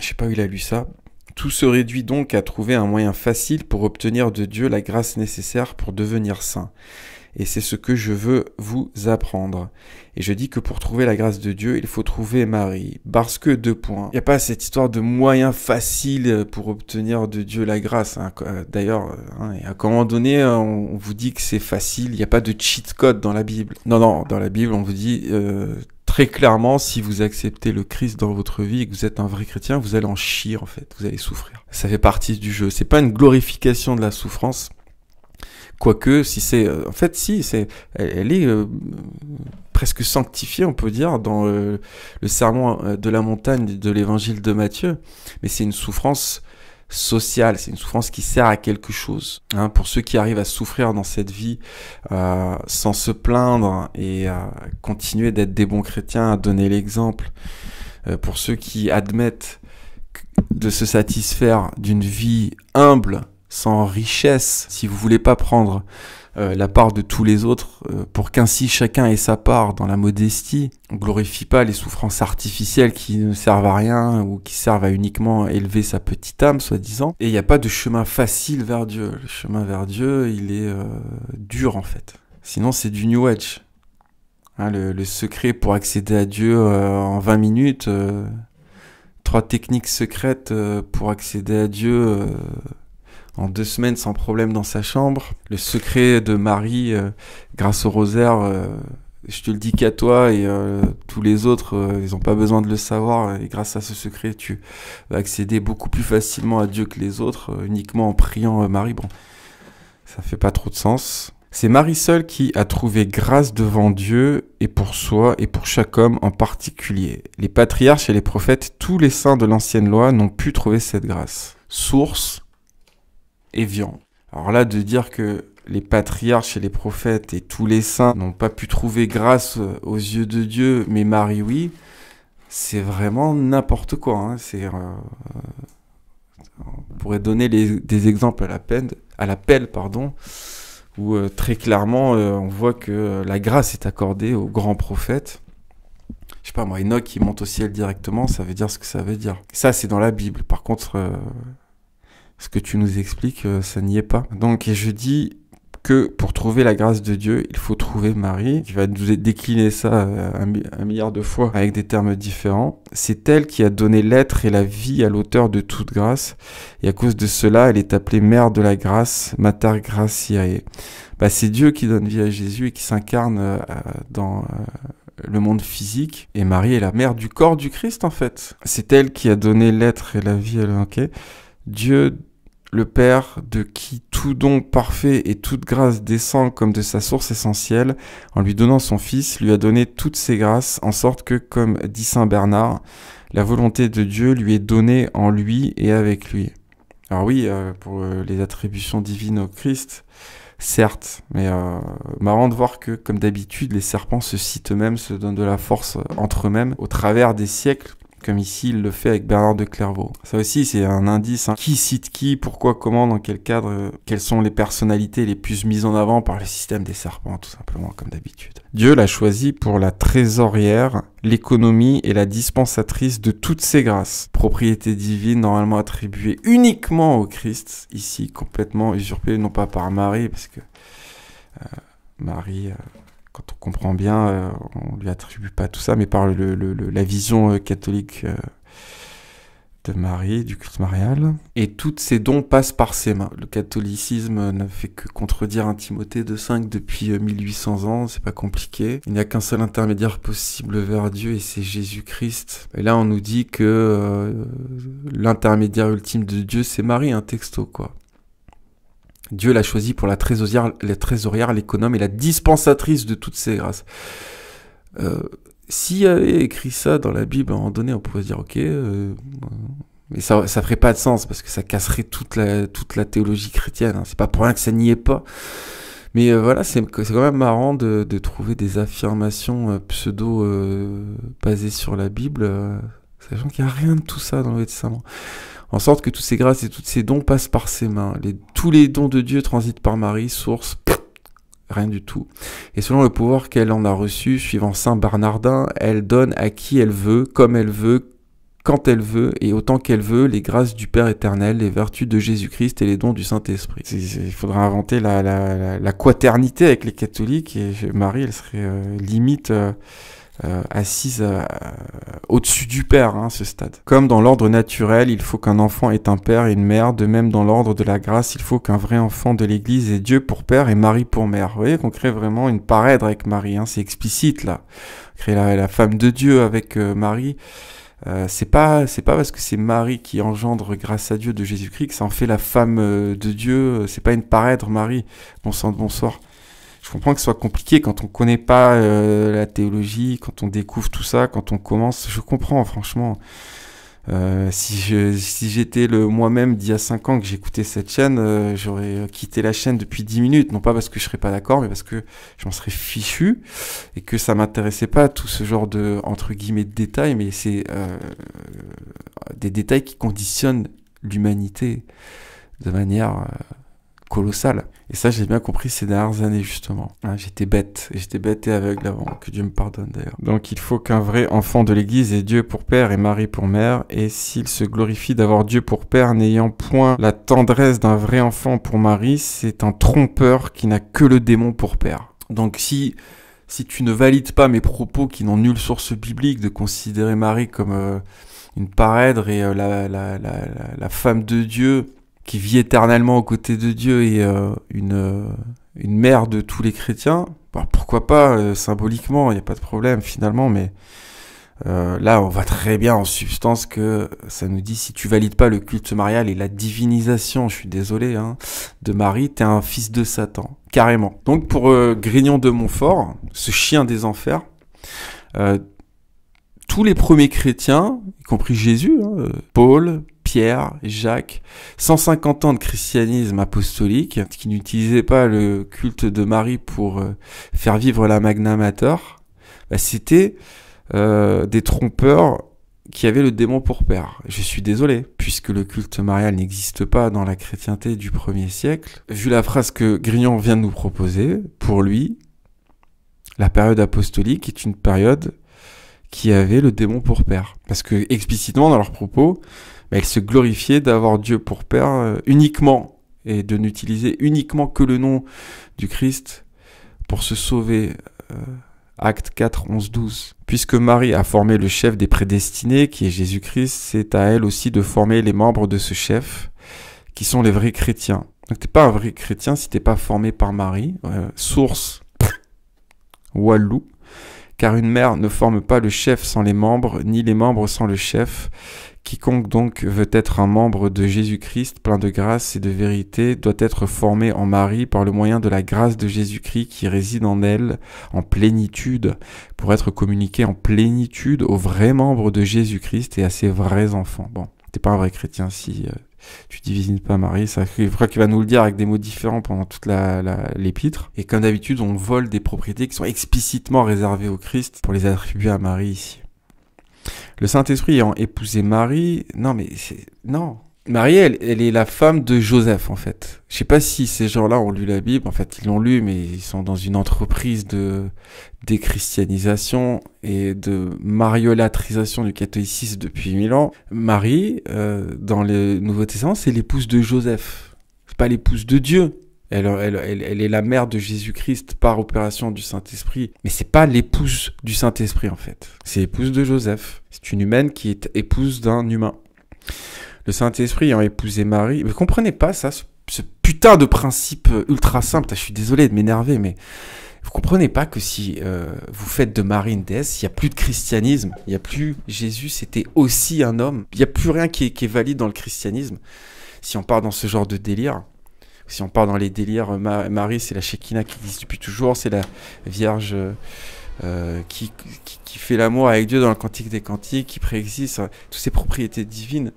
Je sais pas où il a lu ça. Tout se réduit donc à trouver un moyen facile pour obtenir de Dieu la grâce nécessaire pour devenir saint. Et c'est ce que je veux vous apprendre. Et je dis que pour trouver la grâce de Dieu, il faut trouver Marie. Parce que, il n'y a pas cette histoire de moyen facile pour obtenir de Dieu la grâce. D'ailleurs, à un moment donné, on vous dit que c'est facile. Il n'y a pas de cheat code dans la Bible. Non, dans la Bible, on vous dit... très clairement, si vous acceptez le Christ dans votre vie et que vous êtes un vrai chrétien, vous allez en chier, en fait. Vous allez souffrir. Ça fait partie du jeu. C'est pas une glorification de la souffrance. Quoique, si c'est... en fait, si, elle est presque sanctifiée, on peut dire, dans le sermon de la montagne de l'évangile de Matthieu. Mais c'est une souffrance sociale, c'est une souffrance qui sert à quelque chose. Pour ceux qui arrivent à souffrir dans cette vie sans se plaindre et à continuer d'être des bons chrétiens, à donner l'exemple, pour ceux qui admettent de se satisfaire d'une vie humble, sans richesse, si vous voulez pas prendre la part de tous les autres, pour qu'ainsi chacun ait sa part dans la modestie. On glorifie pas les souffrances artificielles qui ne servent à rien ou qui servent à uniquement élever sa petite âme, soi-disant. Et il n'y a pas de chemin facile vers Dieu. Le chemin vers Dieu, il est dur en fait. Sinon, c'est du New Age. Le secret pour accéder à Dieu en 20 minutes, 3 techniques secrètes pour accéder à Dieu en 2 semaines sans problème dans sa chambre. Le secret de Marie, grâce au rosaire, je te le dis qu'à toi et tous les autres, ils n'ont pas besoin de le savoir. Et grâce à ce secret, tu vas accéder beaucoup plus facilement à Dieu que les autres, uniquement en priant Marie. Bon, ça fait pas trop de sens. C'est Marie seule qui a trouvé grâce devant Dieu et pour soi et pour chaque homme en particulier. Les patriarches et les prophètes, tous les saints de l'ancienne loi n'ont pu trouver cette grâce. Source Évian. Alors là, de dire que les patriarches et les prophètes et tous les saints n'ont pas pu trouver grâce aux yeux de Dieu, mais Marie oui, c'est vraiment n'importe quoi. On pourrait donner des exemples à l'appel, où très clairement on voit que la grâce est accordée aux grands prophètes. Je sais pas moi, Enoch qui monte au ciel directement, ça veut dire ce que ça veut dire. Ça c'est dans la Bible. Par contre, ce que tu nous expliques, ça n'y est pas. Donc je dis que pour trouver la grâce de Dieu, il faut trouver Marie. Je vais nous décliner ça un milliard de fois avec des termes différents. C'est elle qui a donné l'être et la vie à l'auteur de toute grâce. Et à cause de cela, elle est appelée Mère de la grâce, Mater Gratiae. C'est Dieu qui donne vie à Jésus et qui s'incarne dans le monde physique. Et Marie est la mère du corps du Christ, en fait. C'est elle qui a donné l'être et la vie à l'auteur. Dieu, le Père, de qui tout don parfait et toute grâce descend comme de sa source essentielle, en lui donnant son Fils, lui a donné toutes ces grâces, en sorte que, comme dit saint Bernard, la volonté de Dieu lui est donnée en lui et avec lui. Alors oui, pour les attributions divines au Christ, certes, mais marrant de voir que, comme d'habitude, les serpents se citent eux-mêmes, se donnent de la force entre eux-mêmes, au travers des siècles, comme ici il le fait avec Bernard de Clairvaux. Ça aussi c'est un indice, Qui cite qui, pourquoi, comment, dans quel cadre, quelles sont les personnalités les plus mises en avant par le système des serpents, tout simplement, comme d'habitude. Dieu l'a choisi pour la trésorière, l'économie et la dispensatrice de toutes ses grâces. Propriété divine normalement attribuée uniquement au Christ, ici complètement usurpée, non pas par Marie, parce que Marie... quand on comprend bien, on lui attribue pas tout ça, mais par la vision catholique de Marie, du culte marial. Et tous ces dons passent par ses mains. Le catholicisme ne fait que contredire un Timothée 2,5 depuis 1800 ans, c'est pas compliqué. Il n'y a qu'un seul intermédiaire possible vers Dieu et c'est Jésus-Christ. Et là, on nous dit que l'intermédiaire ultime de Dieu, c'est Marie, un texto, quoi. Dieu l'a choisi pour la trésorière, l'économe et la dispensatrice de toutes ses grâces. S'il y avait écrit ça dans la Bible, à un moment donné, on pourrait se dire, ok, mais ça ferait pas de sens, parce que ça casserait toute la théologie chrétienne, hein. C'est pas pour rien que ça n'y est pas. Mais voilà, c'est quand même marrant de trouver des affirmations pseudo basées sur la Bible, sachant qu'il n'y a rien de tout ça dans le Nouveau Testament. En sorte que toutes ces grâces et tous ces dons passent par ses mains. Tous les dons de Dieu transitent par Marie, source... Rien du tout. Et selon le pouvoir qu'elle en a reçu, suivant Saint Bernardin, elle donne à qui elle veut, comme elle veut, quand elle veut, et autant qu'elle veut, les grâces du Père éternel, les vertus de Jésus-Christ et les dons du Saint-Esprit. Il faudra inventer la quaternité avec les catholiques, et Marie, elle serait limite... assise au-dessus du père, hein, ce stade. Comme dans l'ordre naturel, il faut qu'un enfant ait un père et une mère, de même dans l'ordre de la grâce, il faut qu'un vrai enfant de l'Église ait Dieu pour père et Marie pour mère. Vous voyez qu'on crée vraiment une parèdre avec Marie, hein, c'est explicite là. On crée la femme de Dieu avec Marie. C'est pas parce que c'est Marie qui engendre grâce à Dieu de Jésus-Christ que ça en fait la femme de Dieu. C'est pas une parèdre, Marie. Bon sang de bonsoir. Je comprends que ce soit compliqué quand on connaît pas la théologie, quand on découvre tout ça, quand on commence. Je comprends, franchement. Si j'étais moi-même d'il y a 5 ans que j'écoutais cette chaîne, j'aurais quitté la chaîne depuis 10 minutes. Non pas parce que je serais pas d'accord, mais parce que je m'en serais fichu et que ça m'intéressait pas tout ce genre de, entre guillemets, de détails, mais c'est des détails qui conditionnent l'humanité de manière... colossal. Et ça, j'ai bien compris ces dernières années, justement. Hein, j'étais bête et aveugle avant, que Dieu me pardonne d'ailleurs. Donc il faut qu'un vrai enfant de l'Église ait Dieu pour père et Marie pour mère, et s'il se glorifie d'avoir Dieu pour père, n'ayant point la tendresse d'un vrai enfant pour Marie, c'est un trompeur qui n'a que le démon pour père. Donc si tu ne valides pas mes propos qui n'ont nulle source biblique de considérer Marie comme une parèdre et la femme de Dieu, qui vit éternellement aux côtés de Dieu et une mère de tous les chrétiens, bah, pourquoi pas symboliquement, il n'y a pas de problème finalement, mais là on voit très bien en substance que ça nous dit si tu valides pas le culte marial et la divinisation, je suis désolé, hein, de Marie, t'es un fils de Satan, carrément. Donc pour Grignon de Montfort, ce chien des enfers, tous les premiers chrétiens, y compris Jésus, hein, Paul, Pierre, Jacques, 150 ans de christianisme apostolique, qui n'utilisait pas le culte de Marie pour faire vivre la Magna Mater, bah, c'était des trompeurs qui avaient le démon pour père. Je suis désolé, puisque le culte marial n'existe pas dans la chrétienté du 1er siècle. Vu la phrase que Grignon vient de nous proposer, pour lui, la période apostolique est une période qui avait le démon pour père. Parce que explicitement dans leurs propos, elle se glorifiait d'avoir Dieu pour père uniquement et de n'utiliser uniquement que le nom du Christ pour se sauver. Acte 4, 11, 12. Puisque Marie a formé le chef des prédestinés, qui est Jésus-Christ, c'est à elle aussi de former les membres de ce chef, qui sont les vrais chrétiens. Donc t'es pas un vrai chrétien si t'es pas formé par Marie. Source Wallou. Car une mère ne forme pas le chef sans les membres, ni les membres sans le chef. Quiconque donc veut être un membre de Jésus-Christ, plein de grâce et de vérité, doit être formé en Marie par le moyen de la grâce de Jésus-Christ qui réside en elle en plénitude, pour être communiqué en plénitude aux vrais membres de Jésus-Christ et à ses vrais enfants. Bon, t'es pas un vrai chrétien si tu divines pas Marie, je crois qu'il va nous le dire avec des mots différents pendant toute l'épître. Et comme d'habitude, on vole des propriétés qui sont explicitement réservées au Christ pour les attribuer à Marie ici. Le Saint-Esprit ayant épousé Marie, non. Marie, elle est la femme de Joseph, en fait. Je sais pas si ces gens-là ont lu la Bible. En fait, ils l'ont lu, mais ils sont dans une entreprise de déchristianisation et de mariolâtrisation du catholicisme depuis 1000 ans. Marie, dans le Nouveau Testament, c'est l'épouse de Joseph. C'est pas l'épouse de Dieu. Elle est la mère de Jésus-Christ par opération du Saint-Esprit. Mais c'est pas l'épouse du Saint-Esprit, en fait. C'est l'épouse de Joseph. C'est une humaine qui est épouse d'un humain. Le Saint-Esprit ayant épousé Marie... Vous comprenez pas ça, ce putain de principe ultra simple. Je suis désolé de m'énerver, mais vous comprenez pas que si vous faites de Marie une déesse, il n'y a plus de christianisme, il n'y a plus... Jésus, c'était aussi un homme. Il n'y a plus rien qui est valide dans le christianisme. Si on part dans ce genre de délire, si on part dans les délires, Marie, c'est la Shekinah qui existe depuis toujours, c'est la Vierge qui fait l'amour avec Dieu dans le Cantique des Cantiques, qui préexiste, toutes ces propriétés divines.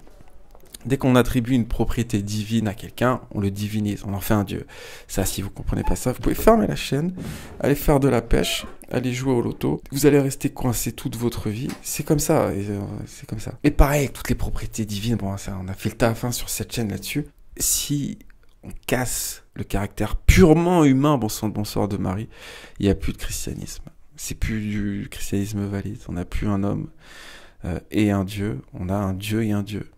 Dès qu'on attribue une propriété divine à quelqu'un, on le divinise, on en fait un dieu. Ça, si vous comprenez pas ça, vous pouvez fermer la chaîne, aller faire de la pêche, aller jouer au loto. Vous allez rester coincé toute votre vie. C'est comme ça, c'est comme ça. Et pareil, avec toutes les propriétés divines, bon, ça, on a fait le taf sur cette chaîne là-dessus. Si on casse le caractère purement humain, bon sang de bonsoir de Marie, il n'y a plus de christianisme. C'est plus du christianisme valide. On n'a plus un homme et un dieu. On a un dieu et un dieu.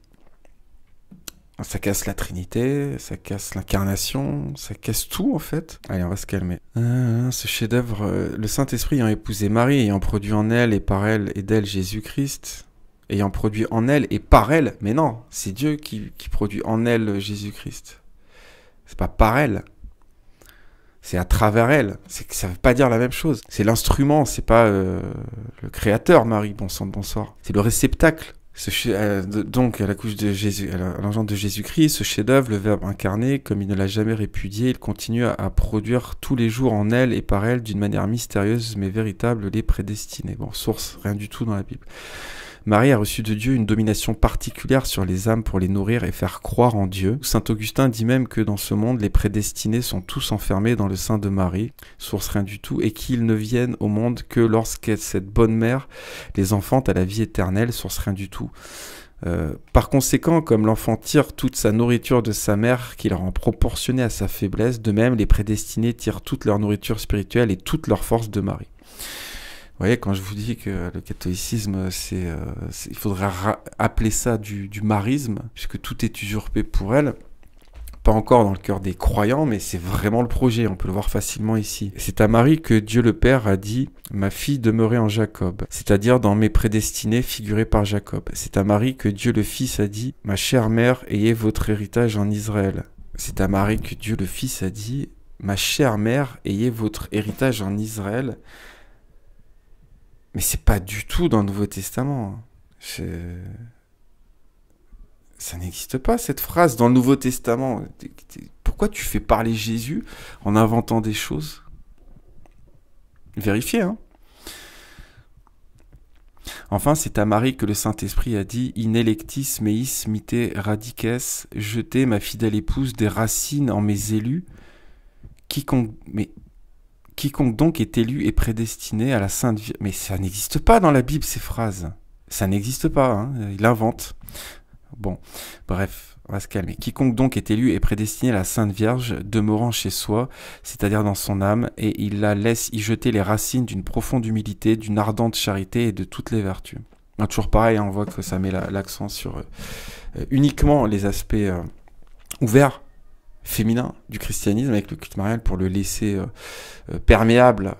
Ça casse la Trinité, ça casse l'incarnation, ça casse tout en fait. Allez, on va se calmer. Ce chef-d'œuvre, le Saint-Esprit ayant épousé Marie, ayant produit en elle et par elle et d'elle Jésus-Christ, ayant produit en elle et par elle, mais non, c'est Dieu qui produit en elle Jésus-Christ. C'est pas par elle, c'est à travers elle. Ça veut pas dire la même chose. C'est l'instrument, c'est pas le créateur, Marie, bon sang de bonsoir. C'est le réceptacle. Donc, à la couche de Jésus, à l'engendre de Jésus-Christ, ce chef-d'œuvre, le Verbe incarné, comme il ne l'a jamais répudié, il continue à produire tous les jours en elle et par elle, d'une manière mystérieuse mais véritable, les prédestinés. Bon, source, rien du tout dans la Bible. Marie a reçu de Dieu une domination particulière sur les âmes pour les nourrir et faire croire en Dieu. Saint Augustin dit même que dans ce monde, les prédestinés sont tous enfermés dans le sein de Marie, source rien du tout, et qu'ils ne viennent au monde que lorsque cette bonne mère les enfante à la vie éternelle, source rien du tout. Par conséquent, comme l'enfant tire toute sa nourriture de sa mère qui la rend proportionnée à sa faiblesse, de même les prédestinés tirent toute leur nourriture spirituelle et toute leur force de Marie. Vous voyez, quand je vous dis que le catholicisme, il faudrait appeler ça du marisme, puisque tout est usurpé pour elle. Pas encore dans le cœur des croyants, mais c'est vraiment le projet, on peut le voir facilement ici. C'est à Marie que Dieu le Père a dit « Ma fille demeurait en Jacob », c'est-à-dire dans mes prédestinés figurés par Jacob. C'est à Marie que Dieu le Fils a dit « Ma chère mère, ayez votre héritage en Israël ». C'est à Marie que Dieu le Fils a dit « Ma chère mère, ayez votre héritage en Israël ». Mais c'est pas du tout dans le Nouveau Testament. Ça n'existe pas, cette phrase, dans le Nouveau Testament. Pourquoi tu fais parler Jésus en inventant des choses? Vérifiez, hein. Enfin, c'est à Marie que le Saint-Esprit a dit « In electis meis mite radices, jetez ma fidèle épouse des racines en mes élus, quiconque donc est élu et prédestiné à la Sainte Vierge. » Mais ça n'existe pas dans la Bible, ces phrases. Ça n'existe pas, hein. Il invente. Bon, bref, on va se calmer. Quiconque donc est élu et prédestiné à la Sainte Vierge, demeurant chez soi, c'est-à-dire dans son âme, et il la laisse y jeter les racines d'une profonde humilité, d'une ardente charité et de toutes les vertus. Toujours pareil, hein, on voit que ça met l'accent sur uniquement les aspects ouverts, féminin du christianisme avec le culte marial pour le laisser perméable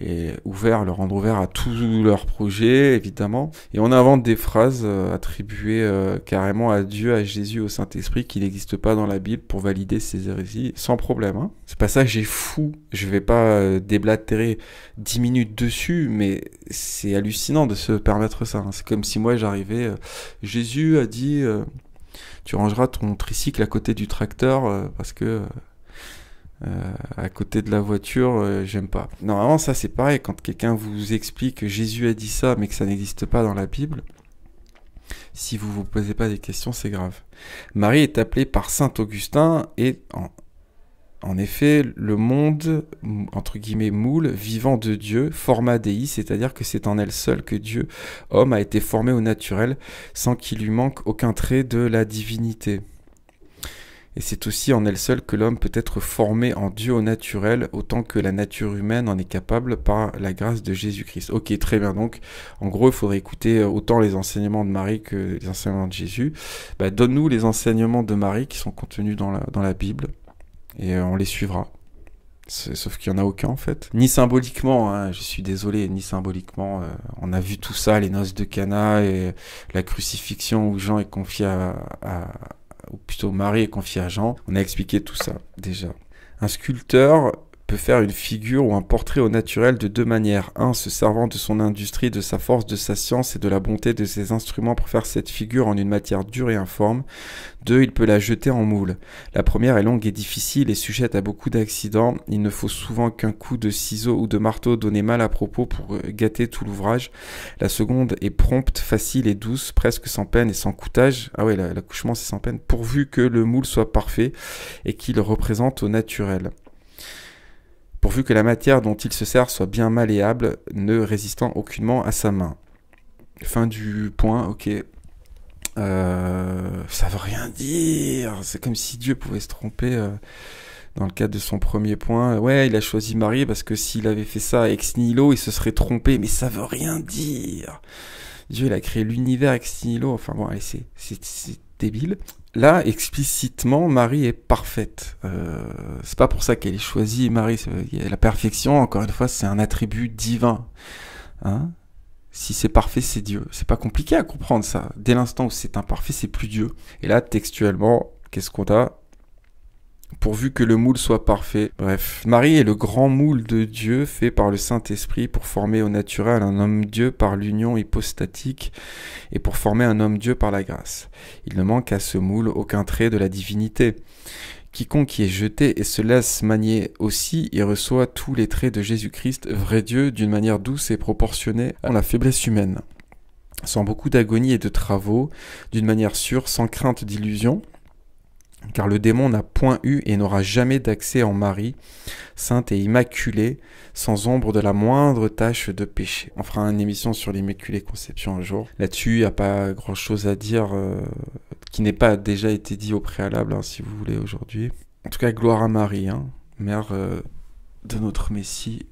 et ouvert, le rendre ouvert à tous leurs projets, évidemment. Et on invente des phrases attribuées carrément à Dieu, à Jésus, au Saint-Esprit qui n'existent pas dans la Bible pour valider ces hérésies sans problème. Hein. C'est pas ça que j'ai fou. Je vais pas déblatérer 10 minutes dessus, mais c'est hallucinant de se permettre ça. Hein. C'est comme si moi j'arrivais... Jésus a dit... tu rangeras ton tricycle à côté du tracteur parce que à côté de la voiture, j'aime pas. Normalement, ça c'est pareil. Quand quelqu'un vous explique que Jésus a dit ça, mais que ça n'existe pas dans la Bible, si vous vous posez pas des questions, c'est grave. Marie est appelée par saint Augustin et en effet, le monde, entre guillemets, moule, vivant de Dieu, forma Dei, c'est-à-dire que c'est en elle seule que Dieu, homme, a été formé au naturel, sans qu'il lui manque aucun trait de la divinité. Et c'est aussi en elle seule que l'homme peut être formé en Dieu au naturel, autant que la nature humaine en est capable par la grâce de Jésus-Christ. Ok, très bien. Donc, en gros, il faudrait écouter autant les enseignements de Marie que les enseignements de Jésus. Donne-nous les enseignements de Marie qui sont contenus dans la Bible. Et on les suivra. Sauf qu'il n'y en a aucun en fait. Ni symboliquement, hein, je suis désolé, ni symboliquement. On a vu tout ça, les noces de Cana et la crucifixion où Jean est confié ou plutôt Marie est confiée à Jean. On a expliqué tout ça déjà. Un sculpteur peut faire une figure ou un portrait au naturel de deux manières. Un, se servant de son industrie, de sa force, de sa science et de la bonté de ses instruments pour faire cette figure en une matière dure et informe. Deux, il peut la jeter en moule. La première est longue et difficile et sujette à beaucoup d'accidents. Il ne faut souvent qu'un coup de ciseau ou de marteau donné mal à propos pour gâter tout l'ouvrage. La seconde est prompte, facile et douce, presque sans peine et sans coûtage. Ah ouais, l'accouchement c'est sans peine, pourvu que le moule soit parfait et qu'il représente au naturel. Pourvu que la matière dont il se sert soit bien malléable, ne résistant aucunement à sa main. Fin du point, ok. Ça veut rien dire. C'est comme si Dieu pouvait se tromper dans le cadre de son premier point. Ouais, il a choisi Marie parce que s'il avait fait ça ex nihilo, il se serait trompé. Mais ça veut rien dire. Dieu, il a créé l'univers ex nihilo. Enfin bon, allez, c'est débile. Là, explicitement, Marie est parfaite. C'est pas pour ça qu'elle est choisie, Marie. La perfection, encore une fois, c'est un attribut divin. Hein? Si c'est parfait, c'est Dieu. C'est pas compliqué à comprendre ça. Dès l'instant où c'est imparfait, c'est plus Dieu. Et là, textuellement, qu'est-ce qu'on a ? Pourvu que le moule soit parfait. Bref, Marie est le grand moule de Dieu fait par le Saint-Esprit pour former au naturel un homme-dieu par l'union hypostatique et pour former un homme-dieu par la grâce. Il ne manque à ce moule aucun trait de la divinité. Quiconque y est jeté et se laisse manier aussi y reçoit tous les traits de Jésus-Christ, vrai Dieu, d'une manière douce et proportionnée à la faiblesse humaine. Sans beaucoup d'agonie et de travaux, d'une manière sûre, sans crainte d'illusion, car le démon n'a point eu et n'aura jamais d'accès en Marie, sainte et immaculée, sans ombre de la moindre tache de péché. On fera une émission sur l'Immaculée Conception un jour. Là-dessus, il n'y a pas grand-chose à dire qui n'ait pas déjà été dit au préalable, hein, si vous voulez, aujourd'hui. En tout cas, gloire à Marie, hein, mère de notre Messie.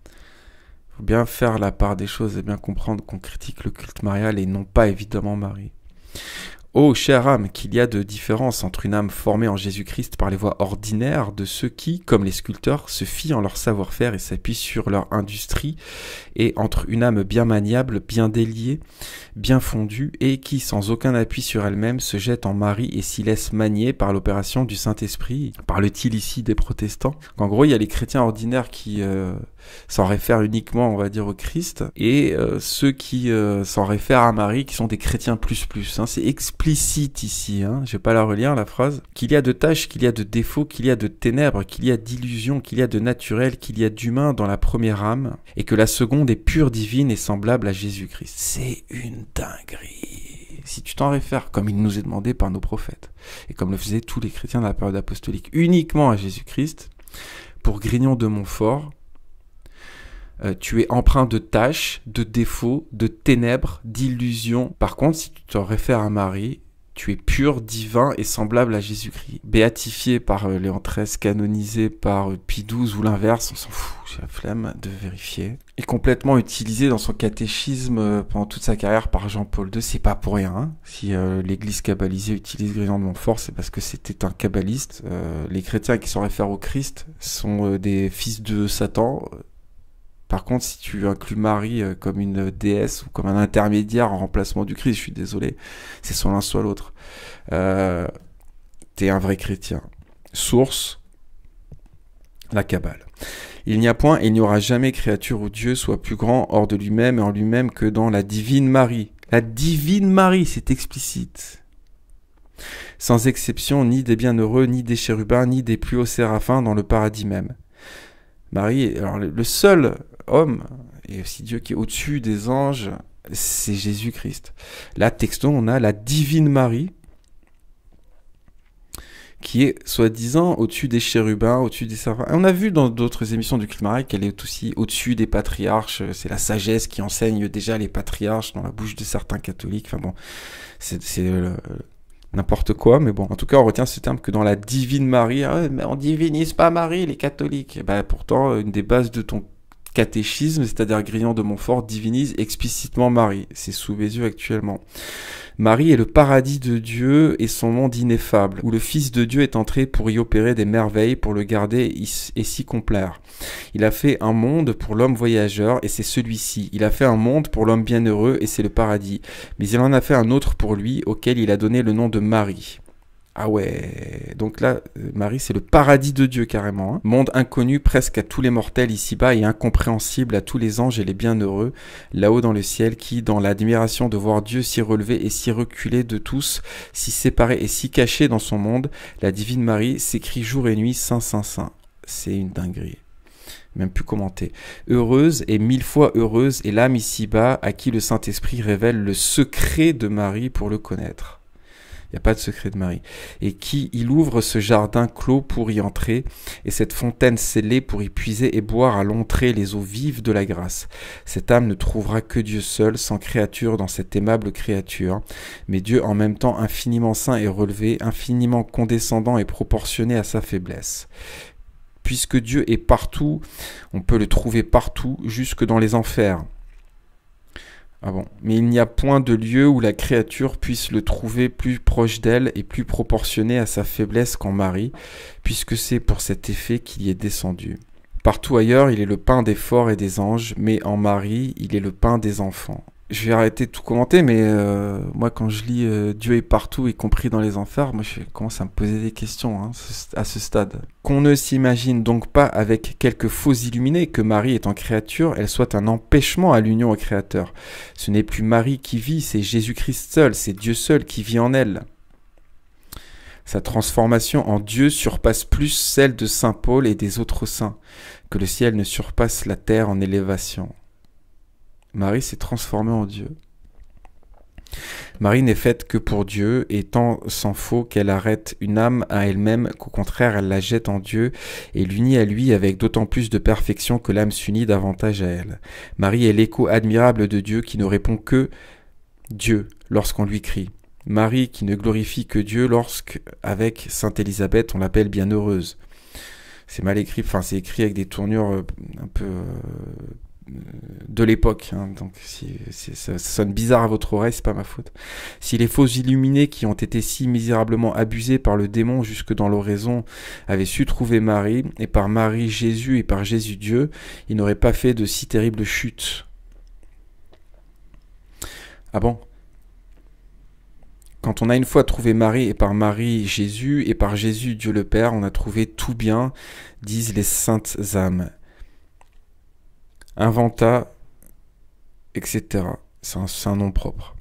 Il faut bien faire la part des choses et bien comprendre qu'on critique le culte marial et non pas évidemment Marie. Ô chère âme, qu'il y a de différence entre une âme formée en Jésus-Christ par les voies ordinaires de ceux qui, comme les sculpteurs, se fient en leur savoir-faire et s'appuient sur leur industrie, et entre une âme bien maniable, bien déliée, bien fondue, et qui, sans aucun appui sur elle-même, se jette en Marie et s'y laisse manier par l'opération du Saint-Esprit. Parle-t-il ici des protestants ? En gros, il y a les chrétiens ordinaires qui s'en réfèrent uniquement, on va dire, au Christ, et ceux qui s'en réfèrent à Marie, qui sont des chrétiens plus. Hein. C'est explicite ici, hein. Je vais pas la relire, la phrase. Qu'il y a de tâches, qu'il y a de défauts, qu'il y a de ténèbres, qu'il y a d'illusions, qu'il y a de naturel, qu'il y a d'humain dans la première âme, et que la seconde est pure, divine et semblable à Jésus-Christ. C'est une dinguerie. Si tu t'en réfères, comme il nous est demandé par nos prophètes, et comme le faisaient tous les chrétiens de la période apostolique, uniquement à Jésus-Christ, pour Grignon de Montfort, tu es empreint de tâches, de défauts, de ténèbres, d'illusions. Par contre, si tu te réfères à Marie, tu es pur, divin et semblable à Jésus-Christ. Béatifié par Léon XIII, canonisé par Pie XII ou l'inverse, on s'en fout, j'ai la flemme de vérifier. Et complètement utilisé dans son catéchisme pendant toute sa carrière par Jean-Paul II, c'est pas pour rien. Hein. Si l'église kabbalisée utilise Grignon de Montfort, c'est parce que c'était un kabbaliste. Les chrétiens qui se réfèrent au Christ sont des fils de Satan. Par contre, si tu inclus Marie comme une déesse ou comme un intermédiaire en remplacement du Christ, je suis désolé, c'est soit l'un soit l'autre. T'es un vrai chrétien. Source, la Kabbale. Il n'y a point et il n'y aura jamais créature où Dieu soit plus grand hors de lui-même et en lui-même que dans la divine Marie. La divine Marie, c'est explicite. Sans exception, ni des bienheureux, ni des chérubins, ni des plus hauts séraphins dans le paradis même. Marie, alors le seul homme, et aussi Dieu qui est au-dessus des anges, c'est Jésus-Christ. Là, texto, on a la divine Marie, qui est soi-disant au-dessus des chérubins, au-dessus des séraphins. On a vu dans d'autres émissions du culte marial qu'elle est aussi au-dessus des patriarches. C'est la sagesse qui enseigne déjà les patriarches dans la bouche de certains catholiques. Enfin bon, c'est n'importe quoi, mais bon, en tout cas, on retient ce terme que dans la divine Marie, mais on divinise pas Marie, les catholiques. Et ben, pourtant, une des bases de ton catéchisme, c'est-à-dire Grillon de Montfort, divinise explicitement Marie. C'est sous mes yeux actuellement. Marie est le paradis de Dieu et son monde ineffable, où le Fils de Dieu est entré pour y opérer des merveilles, pour le garder et s'y complaire. Il a fait un monde pour l'homme voyageur, et c'est celui-ci. Il a fait un monde pour l'homme bienheureux, et c'est le paradis. Mais il en a fait un autre pour lui, auquel il a donné le nom de Marie. Ah ouais, donc là, Marie, c'est le paradis de Dieu carrément. Hein. Monde inconnu presque à tous les mortels ici-bas et incompréhensible à tous les anges et les bienheureux, là-haut dans le ciel, qui, dans l'admiration de voir Dieu si relevé et si reculé de tous, si séparé et si caché dans son monde, la divine Marie s'écrie jour et nuit, Saint, Saint, Saint. C'est une dinguerie. Même plus commenter. Heureuse et 1000 fois heureuse est l'âme ici-bas à qui le Saint-Esprit révèle le secret de Marie pour le connaître. Il n'y a pas de secret de Marie. Et qui il ouvre ce jardin clos pour y entrer, et cette fontaine scellée pour y puiser et boire à l'entrée les eaux vives de la grâce. Cette âme ne trouvera que Dieu seul, sans créature dans cette aimable créature, mais Dieu en même temps infiniment saint et relevé, infiniment condescendant et proportionné à sa faiblesse. Puisque Dieu est partout, on peut le trouver partout, jusque dans les enfers. Ah bon. Mais il n'y a point de lieu où la créature puisse le trouver plus proche d'elle et plus proportionné à sa faiblesse qu'en Marie, puisque c'est pour cet effet qu'il y est descendu. Partout ailleurs, il est le pain des forts et des anges, mais en Marie, il est le pain des enfants. Je vais arrêter de tout commenter, mais moi quand je lis Dieu est partout, y compris dans les enfers, moi je commence à me poser des questions hein, à ce stade. Qu'on ne s'imagine donc pas avec quelques faux illuminés que Marie étant créature, elle soit un empêchement à l'union au Créateur. Ce n'est plus Marie qui vit, c'est Jésus-Christ seul, c'est Dieu seul qui vit en elle. Sa transformation en Dieu surpasse plus celle de Saint Paul et des autres saints, que le ciel ne surpasse la terre en élévation. Marie s'est transformée en Dieu. Marie n'est faite que pour Dieu, et tant s'en faut qu'elle arrête une âme à elle-même, qu'au contraire elle la jette en Dieu et l'unit à lui avec d'autant plus de perfection que l'âme s'unit davantage à elle. Marie est l'écho admirable de Dieu qui ne répond que Dieu lorsqu'on lui crie. Marie qui ne glorifie que Dieu lorsqu'avec Sainte Élisabeth on l'appelle bienheureuse. C'est mal écrit, enfin c'est écrit avec des tournures un peu de l'époque, hein. Donc si ça sonne bizarre à votre oreille, c'est pas ma faute. Si les faux illuminés qui ont été si misérablement abusés par le démon jusque dans l'oraison avaient su trouver Marie, et par Marie Jésus et par Jésus Dieu, ils n'auraient pas fait de si terribles chutes. Ah bon ? Quand on a une fois trouvé Marie et par Marie Jésus et par Jésus Dieu le Père, on a trouvé tout bien, disent les saintes âmes. Inventa, etc. C'est un nom propre.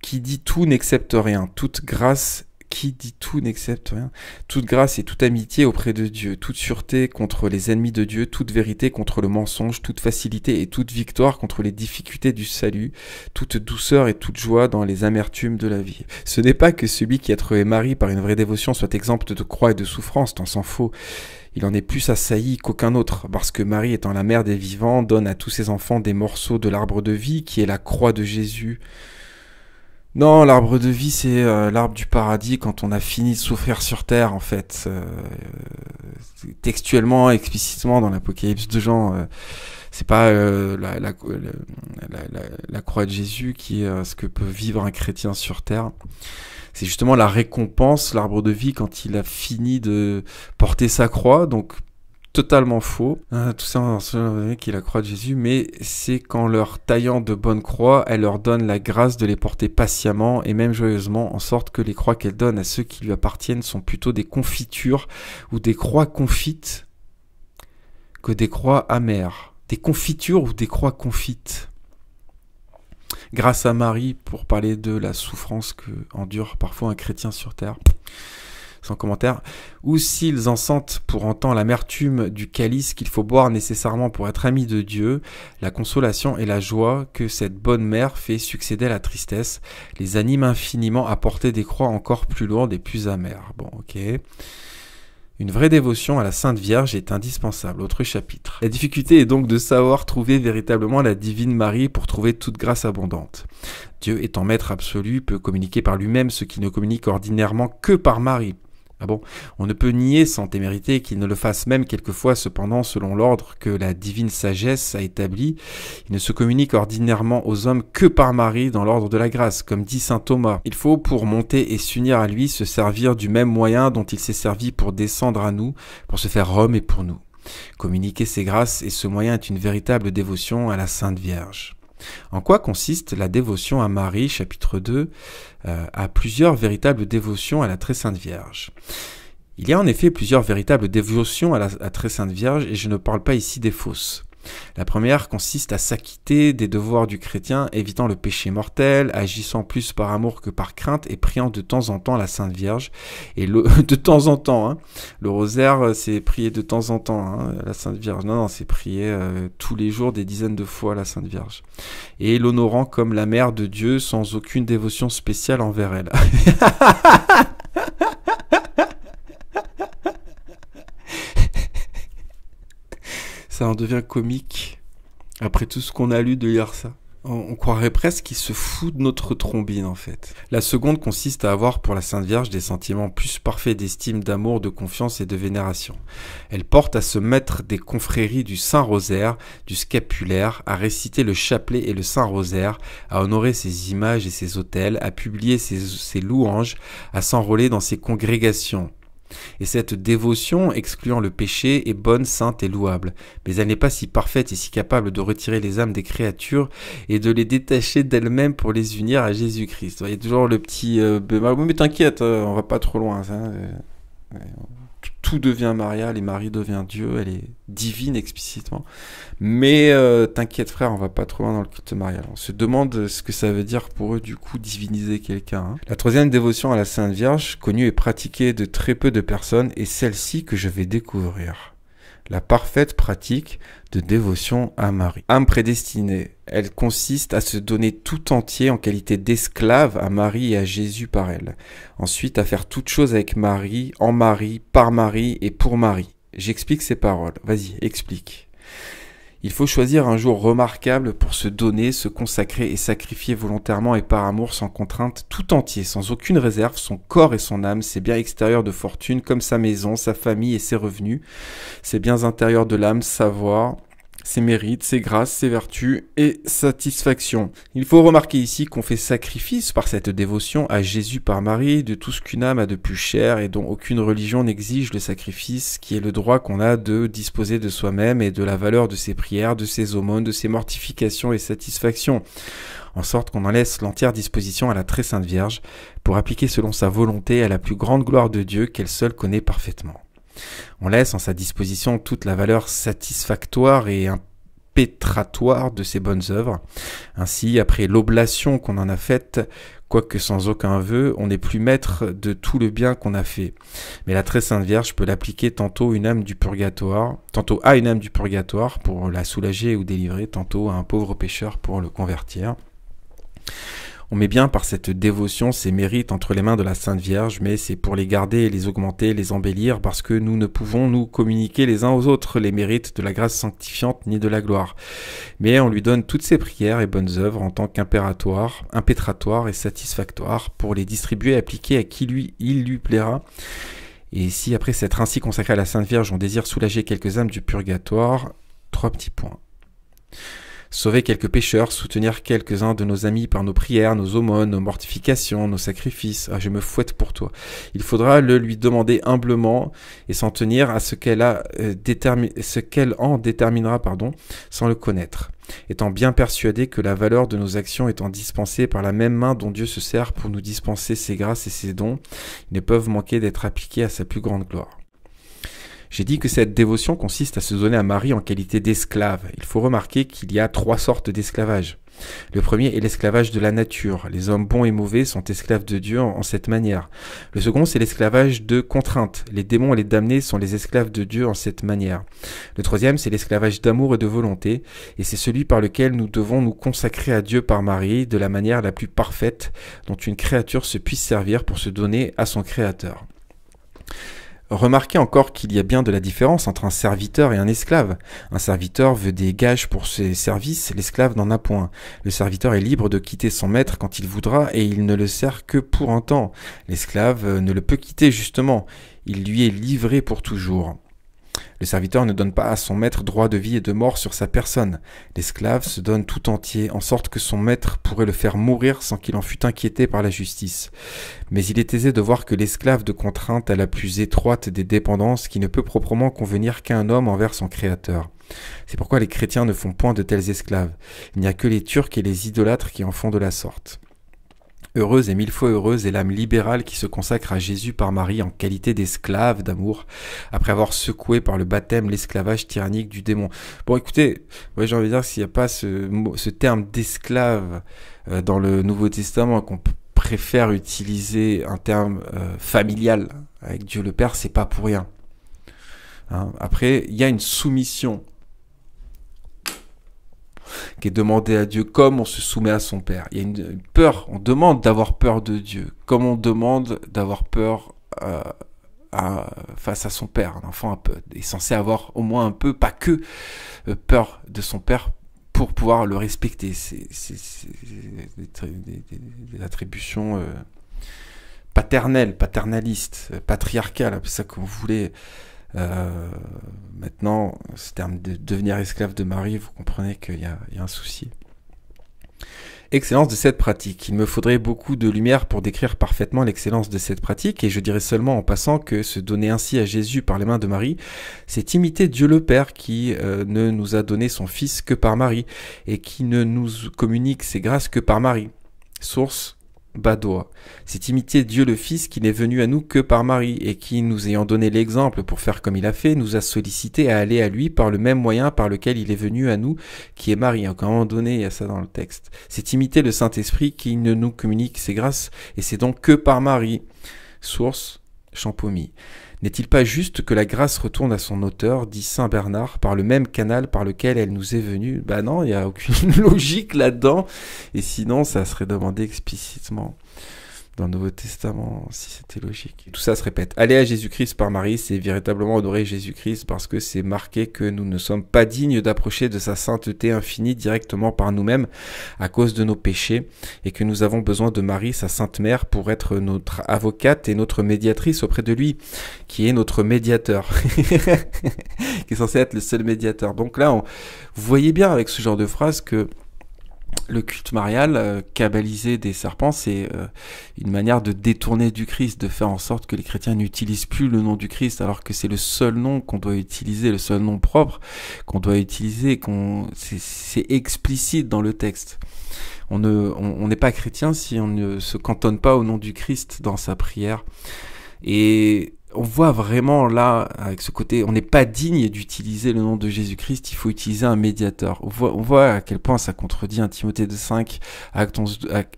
Qui dit tout n'accepte rien. Toute grâce, qui dit tout n'accepte rien. Toute grâce et toute amitié auprès de Dieu. Toute sûreté contre les ennemis de Dieu. Toute vérité contre le mensonge. Toute facilité et toute victoire contre les difficultés du salut. Toute douceur et toute joie dans les amertumes de la vie. Ce n'est pas que celui qui a trouvé Marie par une vraie dévotion soit exempt de croix et de souffrance, tant s'en faut. Il en est plus assailli qu'aucun autre, parce que Marie, étant la mère des vivants, donne à tous ses enfants des morceaux de l'arbre de vie, qui est la croix de Jésus. Non, l'arbre de vie, c'est l'arbre du paradis quand on a fini de souffrir sur terre, en fait. Textuellement, explicitement, dans l'Apocalypse de Jean, c'est pas la croix de Jésus qui est ce que peut vivre un chrétien sur terre. C'est justement la récompense, l'arbre de vie, quand il a fini de porter sa croix, donc totalement faux. Tout ça, qui est la croix de Jésus, mais c'est qu'en leur taillant de bonnes croix, elle leur donne la grâce de les porter patiemment et même joyeusement, en sorte que les croix qu'elle donne à ceux qui lui appartiennent sont plutôt des confitures ou des croix confites que des croix amères. Des confitures ou des croix confites. Grâce à Marie, pour parler de la souffrance que endure parfois un chrétien sur terre, sans commentaire, ou s'ils en sentent pour autant l'amertume du calice qu'il faut boire nécessairement pour être ami de Dieu, la consolation et la joie que cette bonne mère fait succéder à la tristesse, les anime infiniment à porter des croix encore plus lourdes et plus amères. Bon, ok. Une vraie dévotion à la Sainte Vierge est indispensable. Autre chapitre. La difficulté est donc de savoir trouver véritablement la divine Marie pour trouver toute grâce abondante. Dieu étant maître absolu peut communiquer par lui-même ce qui ne communique ordinairement que par Marie. Ah bon? On ne peut nier sans témérité qu'il ne le fasse même quelquefois, cependant, selon l'ordre que la divine sagesse a établi. Il ne se communique ordinairement aux hommes que par Marie dans l'ordre de la grâce, comme dit saint Thomas. Il faut, pour monter et s'unir à lui, se servir du même moyen dont il s'est servi pour descendre à nous, pour se faire homme et pour nous. Communiquer ces grâces, et ce moyen est une véritable dévotion à la Sainte Vierge. En quoi consiste la dévotion à Marie, chapitre 2, à plusieurs véritables dévotions à la Très Sainte Vierge. Il y a en effet plusieurs véritables dévotions à la Très Sainte Vierge, et je ne parle pas ici des fausses. La première consiste à s'acquitter des devoirs du chrétien, évitant le péché mortel, agissant plus par amour que par crainte et priant de temps en temps la Sainte Vierge. Et de temps en temps, hein. Le rosaire, c'est prier de temps en temps, hein, la Sainte Vierge. Non, c'est prier tous les jours des dizaines de fois la Sainte Vierge. Et l'honorant comme la mère de Dieu sans aucune dévotion spéciale envers elle. Ça en devient comique, après tout ce qu'on a lu, de lire ça. On croirait presque qu'il se fout de notre trombine, en fait. La seconde consiste à avoir pour la Sainte Vierge des sentiments plus parfaits d'estime, d'amour, de confiance et de vénération. Elle porte à se mettre des confréries du Saint-Rosaire, du scapulaire, à réciter le chapelet et le Saint-Rosaire, à honorer ses images et ses autels, à publier ses louanges, à s'enrôler dans ses congrégations. Et cette dévotion, excluant le péché, est bonne, sainte et louable. Mais elle n'est pas si parfaite et si capable de retirer les âmes des créatures et de les détacher d'elles-mêmes pour les unir à Jésus-Christ. Il y a toujours le petit bémol. Mais t'inquiète, on va pas trop loin. Ça, tout devient marial et Marie devient Dieu. Elle est divine explicitement. Mais t'inquiète frère, on va pas trop loin dans le culte marial. On se demande ce que ça veut dire pour eux du coup diviniser quelqu'un. Hein. La troisième dévotion à la Sainte Vierge, connue et pratiquée de très peu de personnes, est celle-ci que je vais découvrir. La parfaite pratique de dévotion à Marie. Âme prédestinée, elle consiste à se donner tout entier en qualité d'esclave à Marie et à Jésus par elle. Ensuite, à faire toute chose avec Marie, en Marie, par Marie et pour Marie. J'explique ces paroles. Vas-y, explique. Il faut choisir un jour remarquable pour se donner, se consacrer et sacrifier volontairement et par amour sans contrainte, tout entier, sans aucune réserve, son corps et son âme, ses biens extérieurs de fortune comme sa maison, sa famille et ses revenus, ses biens intérieurs de l'âme, savoir, ses mérites, ses grâces, ses vertus et satisfaction. Il faut remarquer ici qu'on fait sacrifice par cette dévotion à Jésus par Marie de tout ce qu'une âme a de plus cher et dont aucune religion n'exige le sacrifice, qui est le droit qu'on a de disposer de soi-même et de la valeur de ses prières, de ses aumônes, de ses mortifications et satisfactions, en sorte qu'on en laisse l'entière disposition à la Très Sainte Vierge pour appliquer selon sa volonté à la plus grande gloire de Dieu qu'elle seule connaît parfaitement. On laisse en sa disposition toute la valeur satisfactoire et impétratoire de ses bonnes œuvres. Ainsi, après l'oblation qu'on en a faite, quoique sans aucun vœu, on n'est plus maître de tout le bien qu'on a fait. Mais la Très Sainte Vierge peut l'appliquer tantôt à une âme du purgatoire pour la soulager ou délivrer, tantôt à un pauvre pécheur pour le convertir. On met bien par cette dévotion ses mérites entre les mains de la Sainte Vierge, mais c'est pour les garder et les augmenter, les embellir, parce que nous ne pouvons nous communiquer les uns aux autres les mérites de la grâce sanctifiante ni de la gloire. Mais on lui donne toutes ses prières et bonnes œuvres en tant impétratoire et satisfactoire pour les distribuer et appliquer à qui il lui plaira. Et si après s'être ainsi consacré à la Sainte Vierge, on désire soulager quelques âmes du purgatoire, 3 petits points. Sauver quelques pécheurs, soutenir quelques-uns de nos amis par nos prières, nos aumônes, nos mortifications, nos sacrifices. Ah, je me fouette pour toi. Il faudra le lui demander humblement et s'en tenir à ce qu'elle en déterminera, sans le connaître. Étant bien persuadé que la valeur de nos actions étant dispensée par la même main dont Dieu se sert pour nous dispenser ses grâces et ses dons, ils ne peuvent manquer d'être appliqués à sa plus grande gloire. J'ai dit que cette dévotion consiste à se donner à Marie en qualité d'esclave. Il faut remarquer qu'il y a 3 sortes d'esclavage. Le premier est l'esclavage de la nature. Les hommes bons et mauvais sont esclaves de Dieu en cette manière. Le second, c'est l'esclavage de contrainte. Les démons et les damnés sont les esclaves de Dieu en cette manière. Le troisième, c'est l'esclavage d'amour et de volonté, et c'est celui par lequel nous devons nous consacrer à Dieu par Marie de la manière la plus parfaite dont une créature se puisse servir pour se donner à son Créateur. Remarquez encore qu'il y a bien de la différence entre un serviteur et un esclave. Un serviteur veut des gages pour ses services, l'esclave n'en a point. Le serviteur est libre de quitter son maître quand il voudra et il ne le sert que pour un temps. L'esclave ne le peut quitter justement, il lui est livré pour toujours. Le serviteur ne donne pas à son maître droit de vie et de mort sur sa personne. L'esclave se donne tout entier, en sorte que son maître pourrait le faire mourir sans qu'il en fût inquiété par la justice. Mais il est aisé de voir que l'esclave de contrainte a la plus étroite des dépendances qui ne peut proprement convenir qu'à un homme envers son créateur. C'est pourquoi les chrétiens ne font point de tels esclaves. Il n'y a que les Turcs et les idolâtres qui en font de la sorte. Heureuse et mille fois heureuse est l'âme libérale qui se consacre à Jésus par Marie en qualité d'esclave d'amour, après avoir secoué par le baptême l'esclavage tyrannique du démon. Bon, écoutez, j'ai envie de dire s'il n'y a pas ce terme d'esclave dans le Nouveau Testament, qu'on préfère utiliser un terme familial avec Dieu le Père, c'est pas pour rien. Hein. Après, il y a une soumission qui est demandé à Dieu comme on se soumet à son Père. Il y a une peur, on demande d'avoir peur de Dieu, comme on demande d'avoir peur face à son Père. Un enfant est censé avoir au moins un peu, pas que peur de son Père pour pouvoir le respecter. C'est des attributions paternelles, paternalistes, patriarcales, appelez ça comme vous voulez. Maintenant, ce terme de devenir esclave de Marie, vous comprenez qu'il y a un souci. Excellence de cette pratique. Il me faudrait beaucoup de lumière pour décrire parfaitement l'excellence de cette pratique, et je dirais seulement en passant que se donner ainsi à Jésus par les mains de Marie, c'est imiter Dieu le Père qui ne nous a donné son Fils que par Marie, et qui ne nous communique ses grâces que par Marie. Source Badoa. C'est imiter Dieu le Fils qui n'est venu à nous que par Marie et qui, nous ayant donné l'exemple pour faire comme il a fait, nous a sollicité à aller à lui par le même moyen par lequel il est venu à nous, qui est Marie. À un moment donné, il y a ça dans le texte. C'est imiter le Saint-Esprit qui ne nous communique ses grâces et c'est donc que par Marie. Source Champomy. N'est-il pas juste que la grâce retourne à son auteur, dit saint Bernard, par le même canal par lequel elle nous est venue? Ben non, il n'y a aucune logique là-dedans. Et sinon, ça serait demandé explicitement dans le Nouveau Testament, si c'était logique. Et tout ça se répète. Aller à Jésus-Christ par Marie, c'est véritablement adorer Jésus-Christ parce que c'est marqué que nous ne sommes pas dignes d'approcher de sa sainteté infinie directement par nous-mêmes à cause de nos péchés et que nous avons besoin de Marie, sa sainte mère, pour être notre avocate et notre médiatrice auprès de lui, qui est notre médiateur, qui est censé être le seul médiateur. Donc là, vous voyez bien avec ce genre de phrase que le culte marial, kabbalisé des serpents, c'est une manière de détourner du Christ, de faire en sorte que les chrétiens n'utilisent plus le nom du Christ, alors que c'est le seul nom qu'on doit utiliser, le seul nom propre qu'on doit utiliser, c'est explicite dans le texte. On n'est pas chrétien si on ne se cantonne pas au nom du Christ dans sa prière. Et on voit vraiment là, avec ce côté, on n'est pas digne d'utiliser le nom de Jésus-Christ, il faut utiliser un médiateur. On voit à quel point ça contredit 1 Timothée 2,5,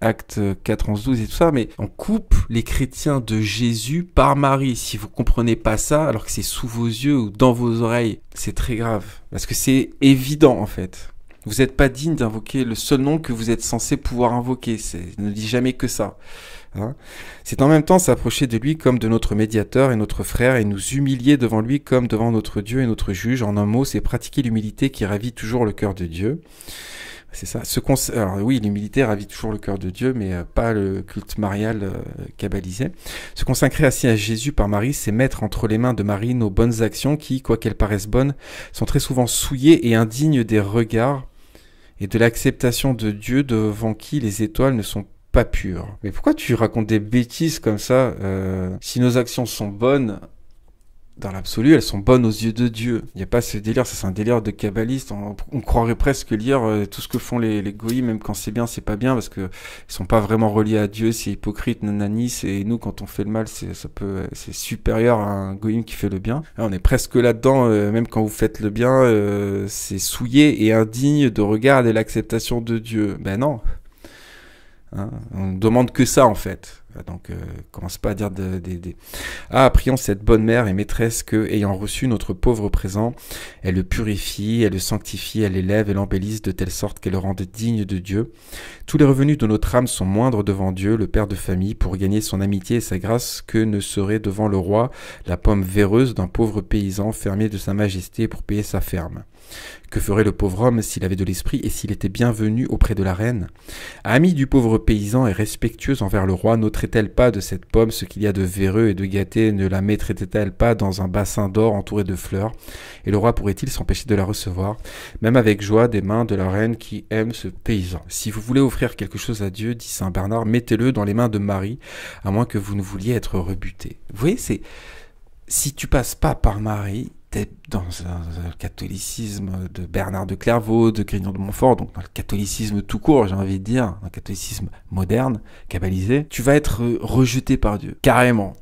Acte 4, 11, 12 et tout ça, mais on coupe les chrétiens de Jésus par Marie. Si vous comprenez pas ça, alors que c'est sous vos yeux ou dans vos oreilles, c'est très grave. Parce que c'est évident en fait. Vous n'êtes pas digne d'invoquer le seul nom que vous êtes censé pouvoir invoquer. Ne dit jamais que ça. Hein. C'est en même temps s'approcher de lui comme de notre médiateur et notre frère et nous humilier devant lui comme devant notre Dieu et notre juge. En un mot, c'est pratiquer l'humilité qui ravit toujours le cœur de Dieu. C'est ça. Alors oui, l'humilité ravit toujours le cœur de Dieu, mais pas le culte marial kabbalisé. Se consacrer ainsi à Jésus par Marie, c'est mettre entre les mains de Marie nos bonnes actions qui, quoiqu'elles paraissent bonnes, sont très souvent souillées et indignes des regards et de l'acceptation de Dieu devant qui les étoiles ne sont pas pures. Mais pourquoi tu racontes des bêtises comme ça si nos actions sont bonnes, dans l'absolu, elles sont bonnes aux yeux de Dieu. Il n'y a pas ce délire, ça c'est un délire de kabbaliste. On croirait presque lire tout ce que font les goïs, même quand c'est bien, c'est pas bien, parce que ils sont pas vraiment reliés à Dieu, c'est hypocrite, nanani, et nous, quand on fait le mal, c'est supérieur à un goïm qui fait le bien. Là, on est presque là-dedans, même quand vous faites le bien, c'est souillé et indigne de regard et l'acceptation de Dieu. Ben non. Hein, on ne demande que ça en fait. Donc, commence pas à dire Ah, prions cette bonne mère et maîtresse que, ayant reçu notre pauvre présent, elle le purifie, elle le sanctifie, elle l'élève et l'embellisse de telle sorte qu'elle le rende digne de Dieu. Tous les revenus de notre âme sont moindres devant Dieu, le Père de famille, pour gagner son amitié et sa grâce, que ne serait devant le roi la pomme véreuse d'un pauvre paysan fermier de sa majesté pour payer sa ferme. Que ferait le pauvre homme s'il avait de l'esprit et s'il était bienvenu auprès de la reine? Amie du pauvre paysan et respectueuse envers le roi, n'ôterait-elle pas de cette pomme ce qu'il y a de véreux et de gâté? Ne la mettrait-elle pas dans un bassin d'or entouré de fleurs? Et le roi pourrait-il s'empêcher de la recevoir, même avec joie, des mains de la reine qui aime ce paysan? Si vous voulez offrir quelque chose à Dieu, dit saint Bernard, mettez-le dans les mains de Marie, à moins que vous ne vouliez être rebuté. Vous voyez, si tu passes pas par Marie, t'es dans un catholicisme de Bernard de Clairvaux, de Grignon de Montfort, donc dans le catholicisme tout court, j'ai envie de dire, un catholicisme moderne, kabbalisé, tu vas être rejeté par Dieu, carrément.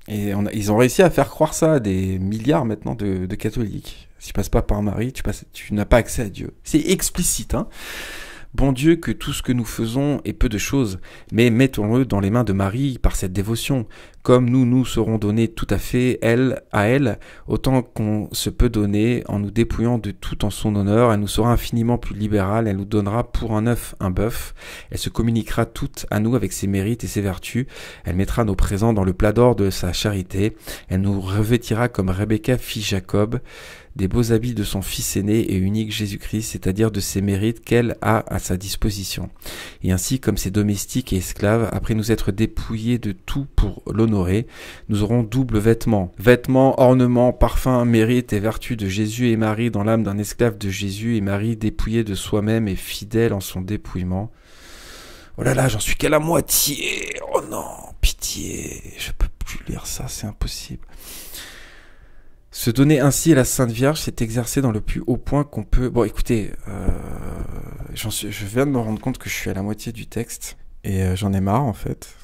Et ils ont réussi à faire croire ça à des milliards maintenant de catholiques. Si tu passes pas par Marie, tu n'as pas accès à Dieu. C'est explicite, hein. Bon Dieu, que tout ce que nous faisons est peu de choses, mais mettons-le dans les mains de Marie par cette dévotion, comme nous serons donnés tout à fait, elle, à elle, autant qu'on se peut donner, en nous dépouillant de tout en son honneur. Elle nous sera infiniment plus libérale, elle nous donnera pour un œuf un bœuf, elle se communiquera toute à nous avec ses mérites et ses vertus, elle mettra nos présents dans le plat d'or de sa charité, elle nous revêtira comme Rebecca fit Jacob, des beaux habits de son fils aîné et unique Jésus-Christ, c'est-à-dire de ses mérites qu'elle a à sa disposition. Et ainsi, comme ses domestiques et esclaves, après nous être dépouillés de tout pour l'honorer, nous aurons double vêtement. Vêtements, ornements, parfums, mérites et vertus de Jésus et Marie dans l'âme d'un esclave de Jésus, et Marie dépouillée de soi-même et fidèle en son dépouillement. Oh là là, j'en suis qu'à la moitié. Oh non, pitié, je peux plus lire ça, c'est impossible. Se donner ainsi à la Sainte Vierge, c'est exercer dans le plus haut point qu'on peut... Bon, écoutez, je viens de me rendre compte que je suis à la moitié du texte, et j'en ai marre, en fait,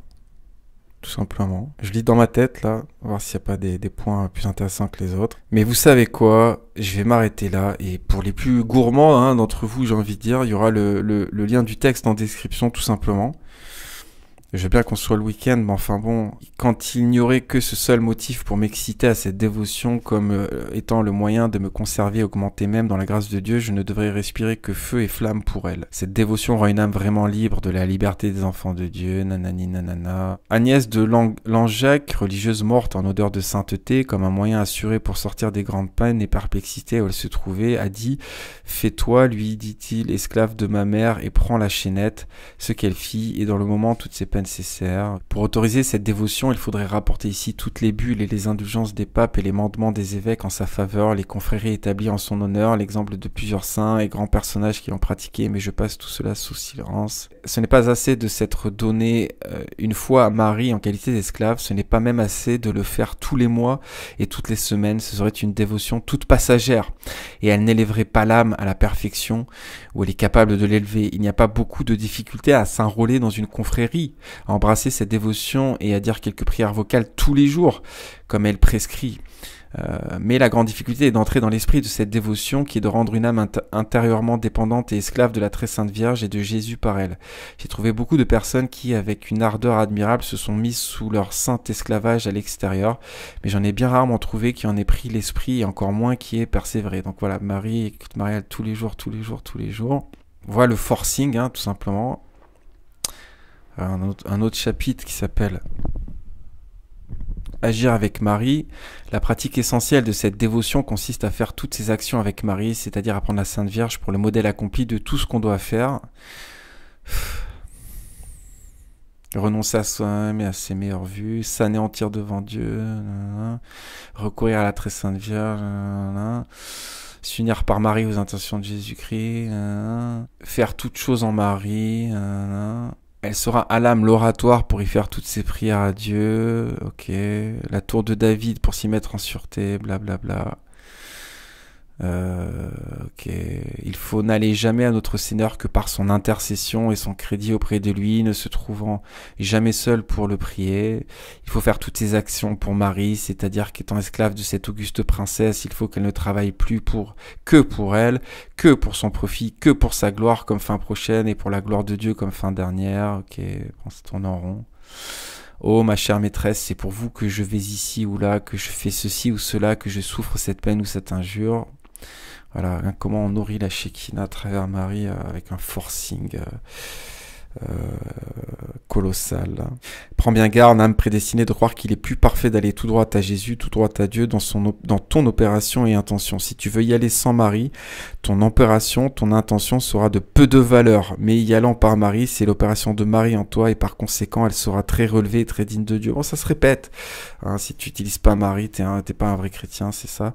tout simplement. Je lis dans ma tête, là, voir s'il n'y a pas des points plus intéressants que les autres. Mais vous savez quoi, je vais m'arrêter là, et pour les plus gourmands d'entre vous, j'ai envie de dire, il y aura le lien du texte en description, tout simplement. Je veux bien qu'on soit le week-end, mais enfin bon, quand il n'y aurait que ce seul motif pour m'exciter à cette dévotion comme étant le moyen de me conserver et augmenter même dans la grâce de Dieu, je ne devrais respirer que feu et flamme pour elle. Cette dévotion rend une âme vraiment libre de la liberté des enfants de Dieu, nanani nanana. Agnès de Langeac, religieuse morte en odeur de sainteté, comme un moyen assuré pour sortir des grandes peines et perplexités où elle se trouvait, a dit « Fais-toi, lui, dit-il, esclave de ma mère, et prends la chaînette », ce qu'elle fit, et dans le moment toutes ses peines nécessaire. Pour autoriser cette dévotion, il faudrait rapporter ici toutes les bulles et les indulgences des papes et les mandements des évêques en sa faveur, les confréries établies en son honneur, l'exemple de plusieurs saints et grands personnages qui l'ont pratiqué, mais je passe tout cela sous silence. Ce n'est pas assez de s'être donné une fois à Marie en qualité d'esclave, ce n'est pas même assez de le faire tous les mois et toutes les semaines, ce serait une dévotion toute passagère, et elle n'élèverait pas l'âme à la perfection, où elle est capable de l'élever. Il n'y a pas beaucoup de difficultés à s'enrôler dans une confrérie, à embrasser cette dévotion et à dire quelques prières vocales tous les jours, comme elle prescrit. Mais la grande difficulté est d'entrer dans l'esprit de cette dévotion qui est de rendre une âme intérieurement dépendante et esclave de la très sainte Vierge et de Jésus par elle. J'ai trouvé beaucoup de personnes qui, avec une ardeur admirable, se sont mises sous leur saint esclavage à l'extérieur, mais j'en ai bien rarement trouvé qui en ait pris l'esprit et encore moins qui ait persévéré. Donc voilà, Marie, écoute Marie tous les jours. Voilà le forcing, tout simplement. Un autre chapitre qui s'appelle Agir avec Marie. La pratique essentielle de cette dévotion consiste à faire toutes ces actions avec Marie, c'est-à-dire à prendre la Sainte Vierge pour le modèle accompli de tout ce qu'on doit faire. Renoncer à soi-même et à ses meilleures vues, s'anéantir devant Dieu, recourir à la très Sainte Vierge, s'unir par Marie aux intentions de Jésus-Christ, faire toutes choses en Marie, elle sera à l'âme l'oratoire pour y faire toutes ses prières à Dieu, ok, la tour de David pour s'y mettre en sûreté, blablabla. Ok, Il faut n'aller jamais à notre Seigneur que par son intercession et son crédit auprès de lui, ne se trouvant jamais seul pour le prier. Il faut faire toutes ses actions pour Marie, c'est-à-dire qu'étant esclave de cette auguste princesse, il faut qu'elle ne travaille plus que pour elle, que pour son profit, que pour sa gloire comme fin prochaine et pour la gloire de Dieu comme fin dernière. On se tourne en rond. Oh, ma chère maîtresse, c'est pour vous que je vais ici ou là, que je fais ceci ou cela, que je souffre cette peine ou cette injure. Voilà, comment on nourrit la Shekinah à travers Marie avec un forcing colossal. Prends bien garde, âme prédestinée, de croire qu'il est plus parfait d'aller tout droit à Jésus, tout droit à Dieu dans ton opération et intention. Si tu veux y aller sans Marie, ton opération, ton intention sera de peu de valeur. Mais y allant par Marie, c'est l'opération de Marie en toi et par conséquent, elle sera très relevée et très digne de Dieu. Bon, ça se répète. Hein, si tu n'utilises pas Marie, t'es pas un vrai chrétien, c'est ça.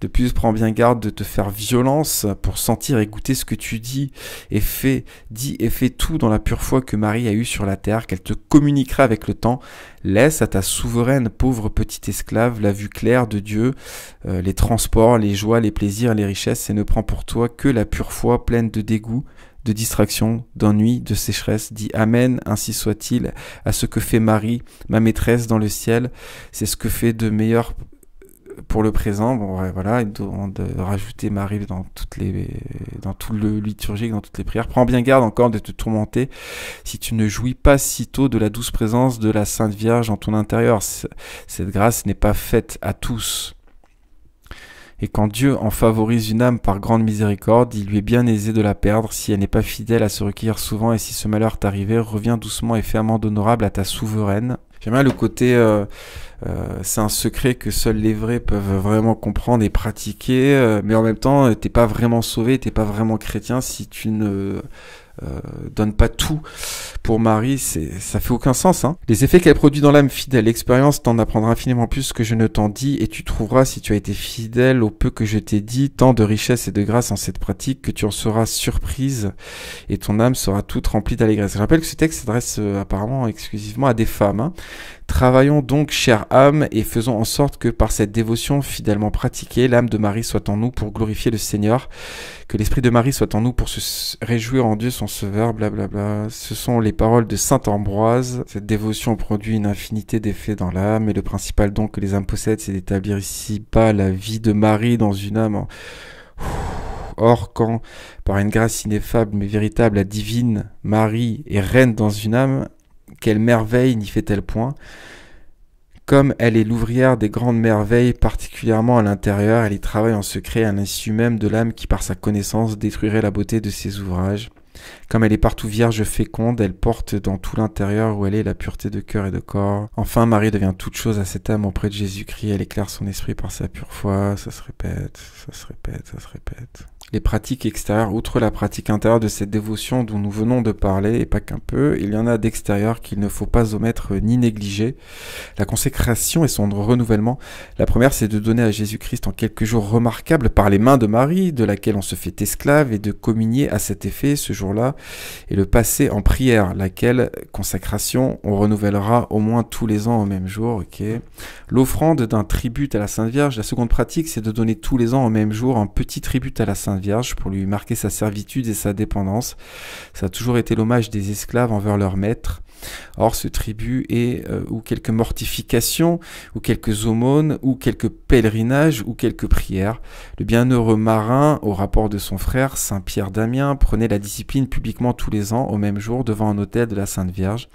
De plus, prends bien garde de te faire violence pour sentir et goûter ce que tu dis et fais tout dans la pure foi que Marie a eue sur la terre, qu'elle te communiquera avec le temps. Laisse à ta souveraine pauvre petite esclave la vue claire de Dieu, les transports, les joies, les plaisirs, les richesses, et ne prends pour toi que la pure foi pleine de dégoût, de distraction, d'ennui, de sécheresse. Dis Amen, ainsi soit-il, à ce que fait Marie, ma maîtresse dans le ciel. C'est ce que fait de meilleur pour le présent. Bon, voilà, il demande de rajouter Marie dans tout le liturgique, dans toutes les prières. Prends bien garde encore de te tourmenter si tu ne jouis pas sitôt de la douce présence de la Sainte Vierge en ton intérieur. Cette grâce n'est pas faite à tous. Et quand Dieu en favorise une âme par grande miséricorde, il lui est bien aisé de la perdre si elle n'est pas fidèle à se recueillir souvent, et si ce malheur t'arrivait, reviens doucement et fais amende honorable à ta souveraine. J'aime bien le côté, c'est un secret que seuls les vrais peuvent vraiment comprendre et pratiquer, mais en même temps, t'es pas vraiment sauvé, t'es pas vraiment chrétien si tu ne donne pas tout pour Marie, ça fait aucun sens. Hein. Les effets qu'elle produit dans l'âme fidèle, l'expérience t'en apprendra infiniment plus que je ne t'en dis, et tu trouveras, si tu as été fidèle au peu que je t'ai dit, tant de richesse et de grâce en cette pratique que tu en seras surprise et ton âme sera toute remplie d'allégresse. Je rappelle que ce texte s'adresse apparemment exclusivement à des femmes. Hein. Travaillons donc, chère âme, et faisons en sorte que par cette dévotion fidèlement pratiquée, l'âme de Marie soit en nous pour glorifier le Seigneur, que l'esprit de Marie soit en nous pour se réjouir en Dieu, son sauveur, blablabla. Ce sont les paroles de saint Ambroise. Cette dévotion produit une infinité d'effets dans l'âme, et le principal don que les âmes possèdent, c'est d'établir ici-bas la vie de Marie dans une âme. Or, quand, par une grâce ineffable mais véritable, la divine Marie est reine dans une âme, quelle merveille n'y fait-elle point? Comme elle est l'ouvrière des grandes merveilles, particulièrement à l'intérieur, elle y travaille en secret à l'insu même de l'âme qui, par sa connaissance, détruirait la beauté de ses ouvrages. Comme elle est partout vierge féconde, elle porte dans tout l'intérieur où elle est la pureté de cœur et de corps. Enfin, Marie devient toute chose à cette âme auprès de Jésus-Christ. Elle éclaire son esprit par sa pure foi. Ça se répète, ça se répète, ça se répète. Les pratiques extérieures, outre la pratique intérieure de cette dévotion dont nous venons de parler, et pas qu'un peu, il y en a d'extérieures qu'il ne faut pas omettre ni négliger. La consécration et son renouvellement. La première, c'est de donner à Jésus-Christ en quelques jours remarquables par les mains de Marie, de laquelle on se fait esclave, et de communier à cet effet ce jour-là, et le passer en prière, laquelle consécration on renouvellera au moins tous les ans au même jour. Okay. L'offrande d'un tribut à la Sainte Vierge. La seconde pratique, c'est de donner tous les ans au même jour un petit tribut à la Sainte Vierge pour lui marquer sa servitude et sa dépendance. Ça a toujours été l'hommage des esclaves envers leur maître. Or, ce tribut est ou quelques mortifications, ou quelques aumônes, ou quelques pèlerinages, ou quelques prières. Le bienheureux marin, au rapport de son frère, Saint Pierre d'Amiens, prenait la discipline publiquement tous les ans, au même jour, devant un autel de la Sainte Vierge.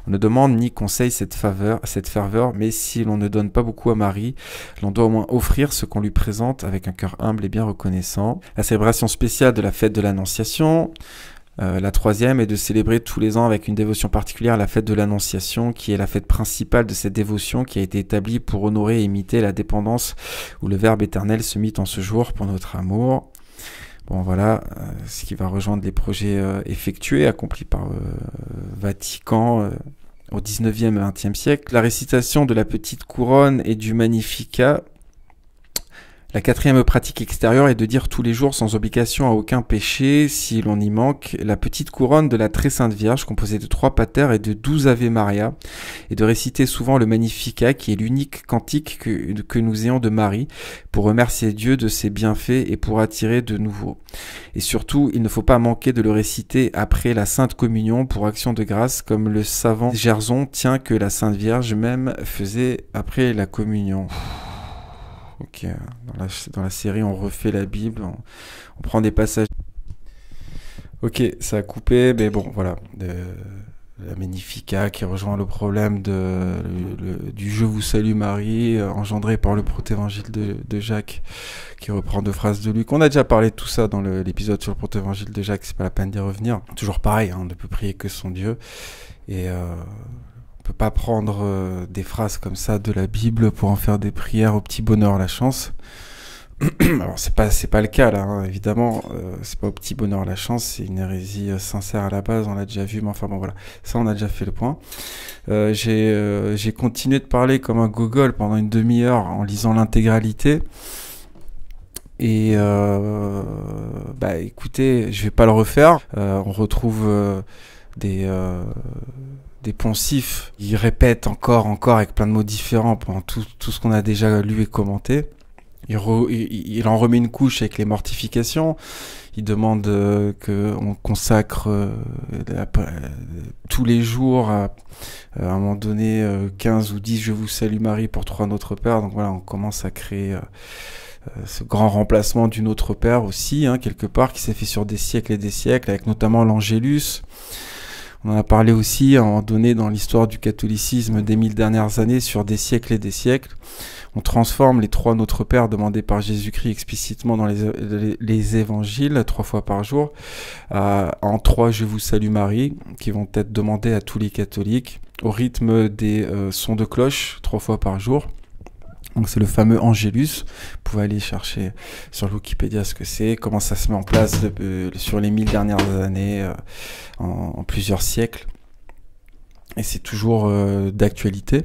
On ne demande ni conseille cette ferveur, mais si l'on ne donne pas beaucoup à Marie, l'on doit au moins offrir ce qu'on lui présente avec un cœur humble et bien reconnaissant. La célébration spéciale de la fête de l'Annonciation. La troisième est de célébrer tous les ans avec une dévotion particulière la fête de l'Annonciation, qui est la fête principale de cette dévotion qui a été établie pour honorer et imiter la dépendance où le Verbe éternel se mit en ce jour pour notre amour. Bon voilà, ce qui va rejoindre les projets effectués, accomplis par Vatican au 19e et 20e siècle. La récitation de la petite couronne et du Magnificat. La quatrième pratique extérieure est de dire tous les jours, sans obligation à aucun péché, si l'on y manque, la petite couronne de la très sainte Vierge, composée de 3 Pater et de 12 Ave Maria, et de réciter souvent le Magnificat, qui est l'unique cantique que nous ayons de Marie, pour remercier Dieu de ses bienfaits et pour attirer de nouveau. Et surtout, il ne faut pas manquer de le réciter après la Sainte Communion pour action de grâce, comme le savant Gerson tient que la Sainte Vierge même faisait après la communion. Ok, dans la série, on refait la Bible, on prend des passages. Ok, ça a coupé, mais bon, voilà. La Magnificat qui rejoint le problème du Je vous salue Marie, engendré par le protévangile de Jacques, qui reprend 2 phrases de Luc. On a déjà parlé de tout ça dans l'épisode sur le protévangile de Jacques, c'est pas la peine d'y revenir. Toujours pareil, on ne peut prier que son Dieu. Et on peut pas prendre des phrases comme ça de la Bible pour en faire des prières au petit bonheur la chance. Alors c'est pas le cas là, hein, évidemment, c'est pas au petit bonheur la chance, c'est une hérésie sincère à la base, on l'a déjà vu, mais enfin bon voilà, ça on a déjà fait le point. J'ai continué de parler comme un gogol pendant une demi-heure en lisant l'intégralité. Et écoutez, je vais pas le refaire. On retrouve des poncifs. Ils répètent encore avec plein de mots différents pendant tout ce qu'on a déjà lu et commenté. Il en remet une couche avec les mortifications. Il demande qu'on consacre tous les jours à un moment donné 15 ou 10 Je vous salue Marie pour 3 Notre Père. Donc voilà, on commence à créer ce grand remplacement du Notre Père aussi, hein, quelque part, qui s'est fait sur des siècles et des siècles, avec notamment l'Angélus. On en a parlé aussi à un moment donné dans l'histoire du catholicisme des 1000 dernières années, sur des siècles et des siècles. On transforme les 3 Notre Père demandés par Jésus-Christ explicitement dans les évangiles 3 fois par jour en 3 Je vous salue Marie, qui vont être demandés à tous les catholiques au rythme des sons de cloche 3 fois par jour. Donc c'est le fameux Angélus. Vous pouvez aller chercher sur Wikipédia ce que c'est, comment ça se met en place sur les 1000 dernières années, en plusieurs siècles. Et c'est toujours d'actualité.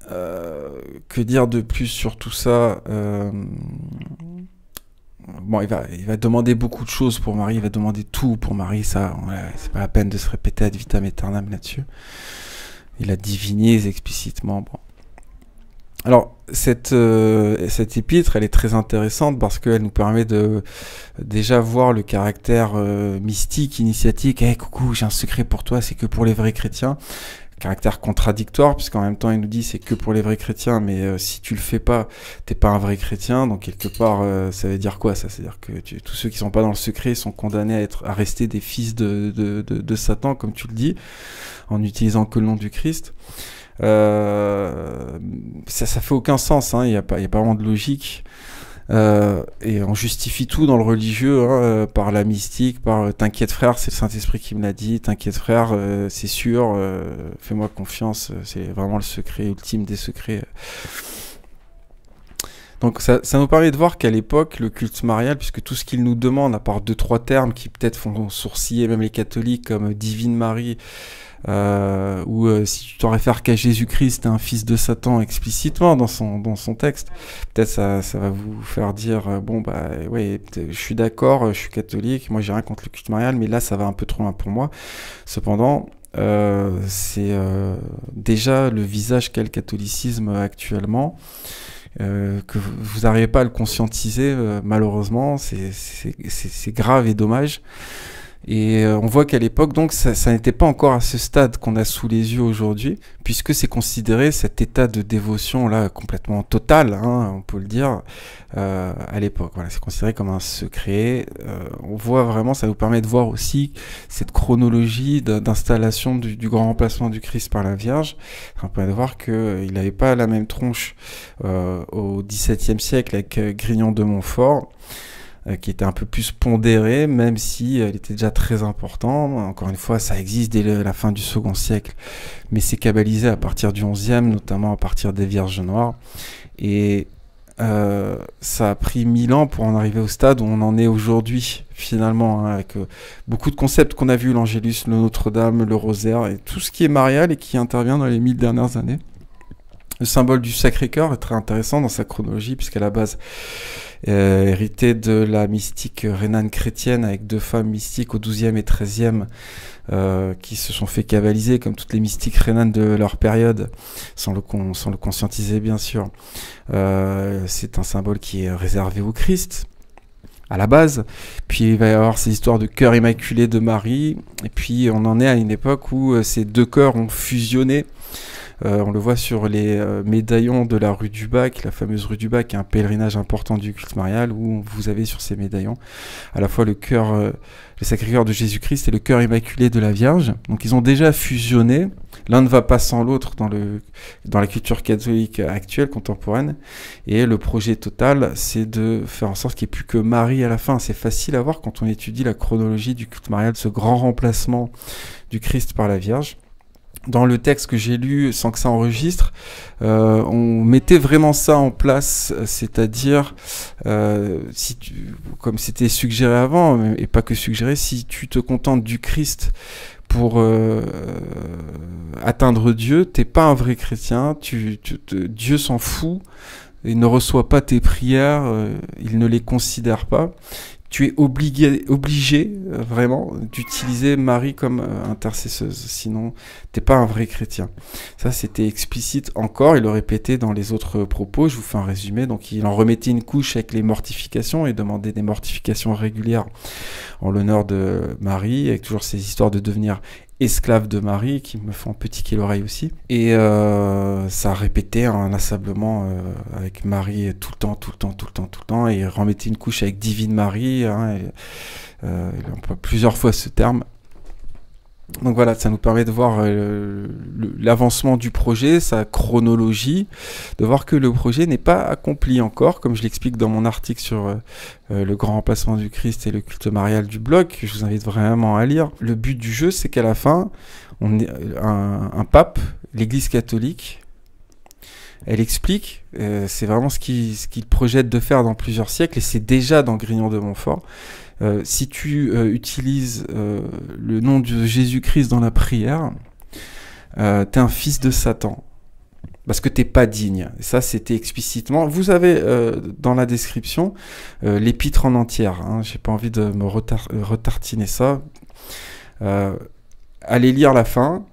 Que dire de plus sur tout ça? Bon, il va demander beaucoup de choses pour Marie, il va demander tout pour Marie, ça, c'est pas la peine de se répéter ad vitam aeternam là-dessus. Il a diviné explicitement, bon. Alors, cette épître, elle est très intéressante parce qu'elle nous permet de déjà voir le caractère mystique, initiatique. Hey, coucou, j'ai un secret pour toi, c'est que pour les vrais chrétiens. Caractère contradictoire, puisqu'en même temps, il nous dit c'est que pour les vrais chrétiens, mais si tu le fais pas, t'es pas un vrai chrétien. Donc, quelque part, ça veut dire quoi, ça? C'est-à-dire que tous ceux qui sont pas dans le secret sont condamnés à rester des fils de Satan, comme tu le dis, en utilisant que le nom du Christ. Ça fait aucun sens, hein, il y a pas vraiment de logique. Et on justifie tout dans le religieux, hein, par la mystique, par t'inquiète frère, c'est le Saint-Esprit qui me l'a dit, t'inquiète frère, c'est sûr, fais-moi confiance, c'est vraiment le secret ultime des secrets. Donc ça nous permet de voir qu'à l'époque, le culte marial, puisque tout ce qu'il nous demande, à part 2-3 termes qui peut-être font sourciller même les catholiques, comme Divine Marie, ou si tu t'en réfères qu'à Jésus-Christ, t'es un fils de Satan explicitement dans son texte, peut-être ça va vous faire dire bon bah ouais, je suis d'accord, je suis catholique, moi j'ai rien contre le culte marial, mais là ça va un peu trop loin pour moi. Cependant, c'est déjà le visage qu'a le catholicisme actuellement. Que vous n'arrivez pas à le conscientiser, malheureusement, c'est grave et dommage. Et on voit qu'à l'époque, donc, ça n'était pas encore à ce stade qu'on a sous les yeux aujourd'hui, puisque c'est considéré cet état de dévotion là complètement total, hein, on peut le dire, à l'époque. Voilà, c'est considéré comme un secret. On voit vraiment, ça nous permet de voir aussi cette chronologie d'installation du grand remplacement du Christ par la Vierge. On peut voir qu'il n'avait pas la même tronche au XVIIe siècle avec Grignon de Montfort, qui était un peu plus pondéré, même si elle était déjà très important. Encore une fois, ça existe dès la fin du second siècle, mais c'est kabbalisé à partir du 11e, notamment à partir des Vierges Noires. Et ça a pris 1000 ans pour en arriver au stade où on en est aujourd'hui, finalement, hein, avec beaucoup de concepts qu'on a vus, l'Angélus, le Notre-Dame, le Rosaire, et tout ce qui est marial et qui intervient dans les 1000 dernières années. Le symbole du Sacré-Cœur est très intéressant dans sa chronologie, puisqu'à la base, hérité de la mystique rhénane chrétienne, avec 2 femmes mystiques au XIIe et XIIIe, qui se sont fait cabaliser, comme toutes les mystiques rhénanes de leur période, sans le conscientiser bien sûr. C'est un symbole qui est réservé au Christ, à la base. Puis il va y avoir ces histoires de cœur immaculé de Marie, et puis on en est à une époque où ces 2 cœurs ont fusionné. On le voit sur les médaillons de la rue du Bac, la fameuse rue du Bac, un pèlerinage important du culte marial, où vous avez sur ces médaillons à la fois le cœur, le Sacré-Cœur de Jésus-Christ et le cœur immaculé de la Vierge. Donc ils ont déjà fusionné. L'un ne va pas sans l'autre dans la culture catholique actuelle, contemporaine. Et le projet total, c'est de faire en sorte qu'il n'y ait plus que Marie à la fin. C'est facile à voir quand on étudie la chronologie du culte marial, ce grand remplacement du Christ par la Vierge. Dans le texte que j'ai lu, sans que ça enregistre, on mettait vraiment ça en place, c'est-à-dire, comme c'était suggéré avant, et pas que suggéré, si tu te contentes du Christ pour atteindre Dieu, t'es pas un vrai chrétien, Dieu s'en fout, il ne reçoit pas tes prières, il ne les considère pas. Tu es obligé vraiment d'utiliser Marie comme intercesseuse, sinon t'es pas un vrai chrétien. Ça c'était explicite encore, il le répétait dans les autres propos, je vous fais un résumé. Donc il en remettait une couche avec les mortifications et demandait des mortifications régulières en l'honneur de Marie, avec toujours ces histoires de devenir esclave de Marie qui me font pitiquer l'oreille aussi. Et ça répétait inlassablement avec Marie tout le temps, et il remettait une couche avec Divine Marie, hein, il emploie plusieurs fois ce terme. Donc voilà, ça nous permet de voir l'avancement du projet, sa chronologie, de voir que le projet n'est pas accompli encore, comme je l'explique dans mon article sur le grand remplacement du Christ et le culte marial du blog, que je vous invite vraiment à lire. Le but du jeu, c'est qu'à la fin, un pape, l'Église catholique, elle explique, c'est vraiment ce qu'il projette de faire dans plusieurs siècles, et c'est déjà dans Grignon de Montfort. Si tu utilises le nom de Jésus-Christ dans la prière, t'es un fils de Satan, parce que t'es pas digne. Et ça, c'était explicitement. Vous avez dans la description l'épître en entière. Hein. J'ai pas envie de me retartiner ça. Allez lire la fin.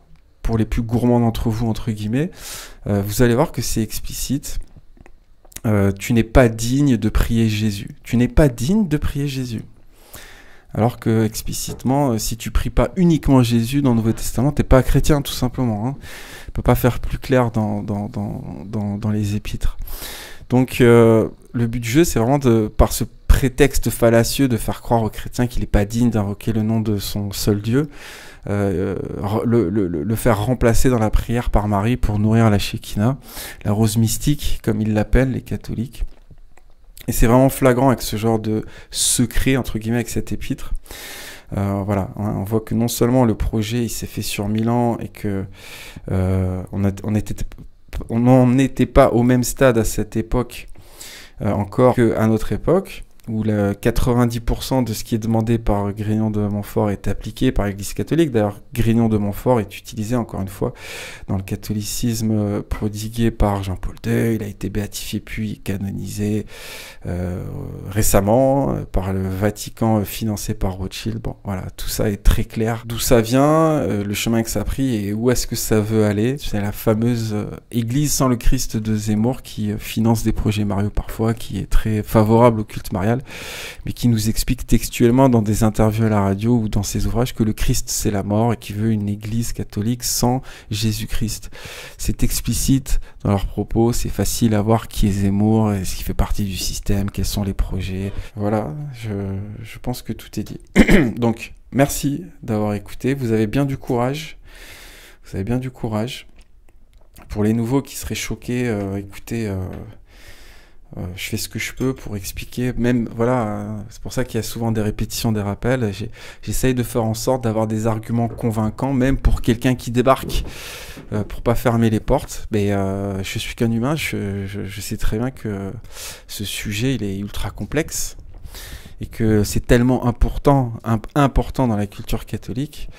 Pour les plus gourmands d'entre vous, entre guillemets, vous allez voir que c'est explicite. Tu n'es pas digne de prier Jésus. Tu n'es pas digne de prier Jésus. Alors que explicitement, si tu pries pas uniquement Jésus dans le Nouveau Testament, t'es pas chrétien, tout simplement. Hein. On peut pas faire plus clair dans les épîtres. Donc le but du jeu, c'est vraiment par ce prétexte fallacieux de faire croire aux chrétiens qu'il n'est pas digne d'invoquer le nom de son seul Dieu, le faire remplacer dans la prière par Marie pour nourrir la Shekinah, la rose mystique, comme ils l'appellent les catholiques. Et c'est vraiment flagrant avec ce genre de secret, entre guillemets, avec cet épître. Voilà, on voit que non seulement le projet il s'est fait sur 1000 ans et que on n'en était pas au même stade à cette époque encore qu'à notre époque, où 90% de ce qui est demandé par Grignon de Montfort est appliqué par l'Église catholique. D'ailleurs, Grignon de Montfort est utilisé, encore une fois, dans le catholicisme prodigué par Jean-Paul II. Il a été béatifié puis canonisé récemment par le Vatican, financé par Rothschild. Bon, voilà, tout ça est très clair. D'où ça vient, le chemin que ça a pris et où est-ce que ça veut aller. C'est la fameuse Église sans le Christ de Zemmour qui finance des projets mariaux parfois, qui est très favorable au culte marial, mais qui nous explique textuellement dans des interviews à la radio ou dans ses ouvrages que le Christ c'est la mort et qui veut une église catholique sans Jésus-Christ. C'est explicite dans leurs propos, c'est facile à voir qui est Zemmour, est-ce qu'il fait partie du système, quels sont les projets. Voilà, je pense que tout est dit. Donc, merci d'avoir écouté, vous avez bien du courage. Vous avez bien du courage. Pour les nouveaux qui seraient choqués, écoutez... je fais ce que je peux pour expliquer, même voilà, c'est pour ça qu'il y a souvent des répétitions, des rappels. J'essaye de faire en sorte d'avoir des arguments convaincants, même pour quelqu'un qui débarque, pour pas fermer les portes. Mais je suis qu'un humain, je sais très bien que ce sujet il est ultra complexe et que c'est tellement important dans la culture catholique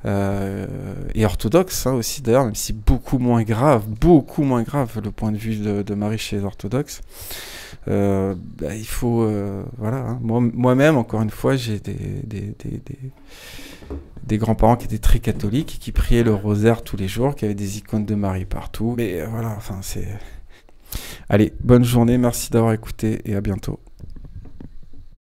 et orthodoxe hein, aussi d'ailleurs, même si beaucoup moins grave le point de vue de Marie chez les orthodoxes. Il faut voilà hein. Moi-même encore une fois j'ai des grands-parents qui étaient très catholiques, qui priaient le rosaire tous les jours, qui avaient des icônes de Marie partout. Mais voilà, enfin c'est... Allez, bonne journée, merci d'avoir écouté et à bientôt.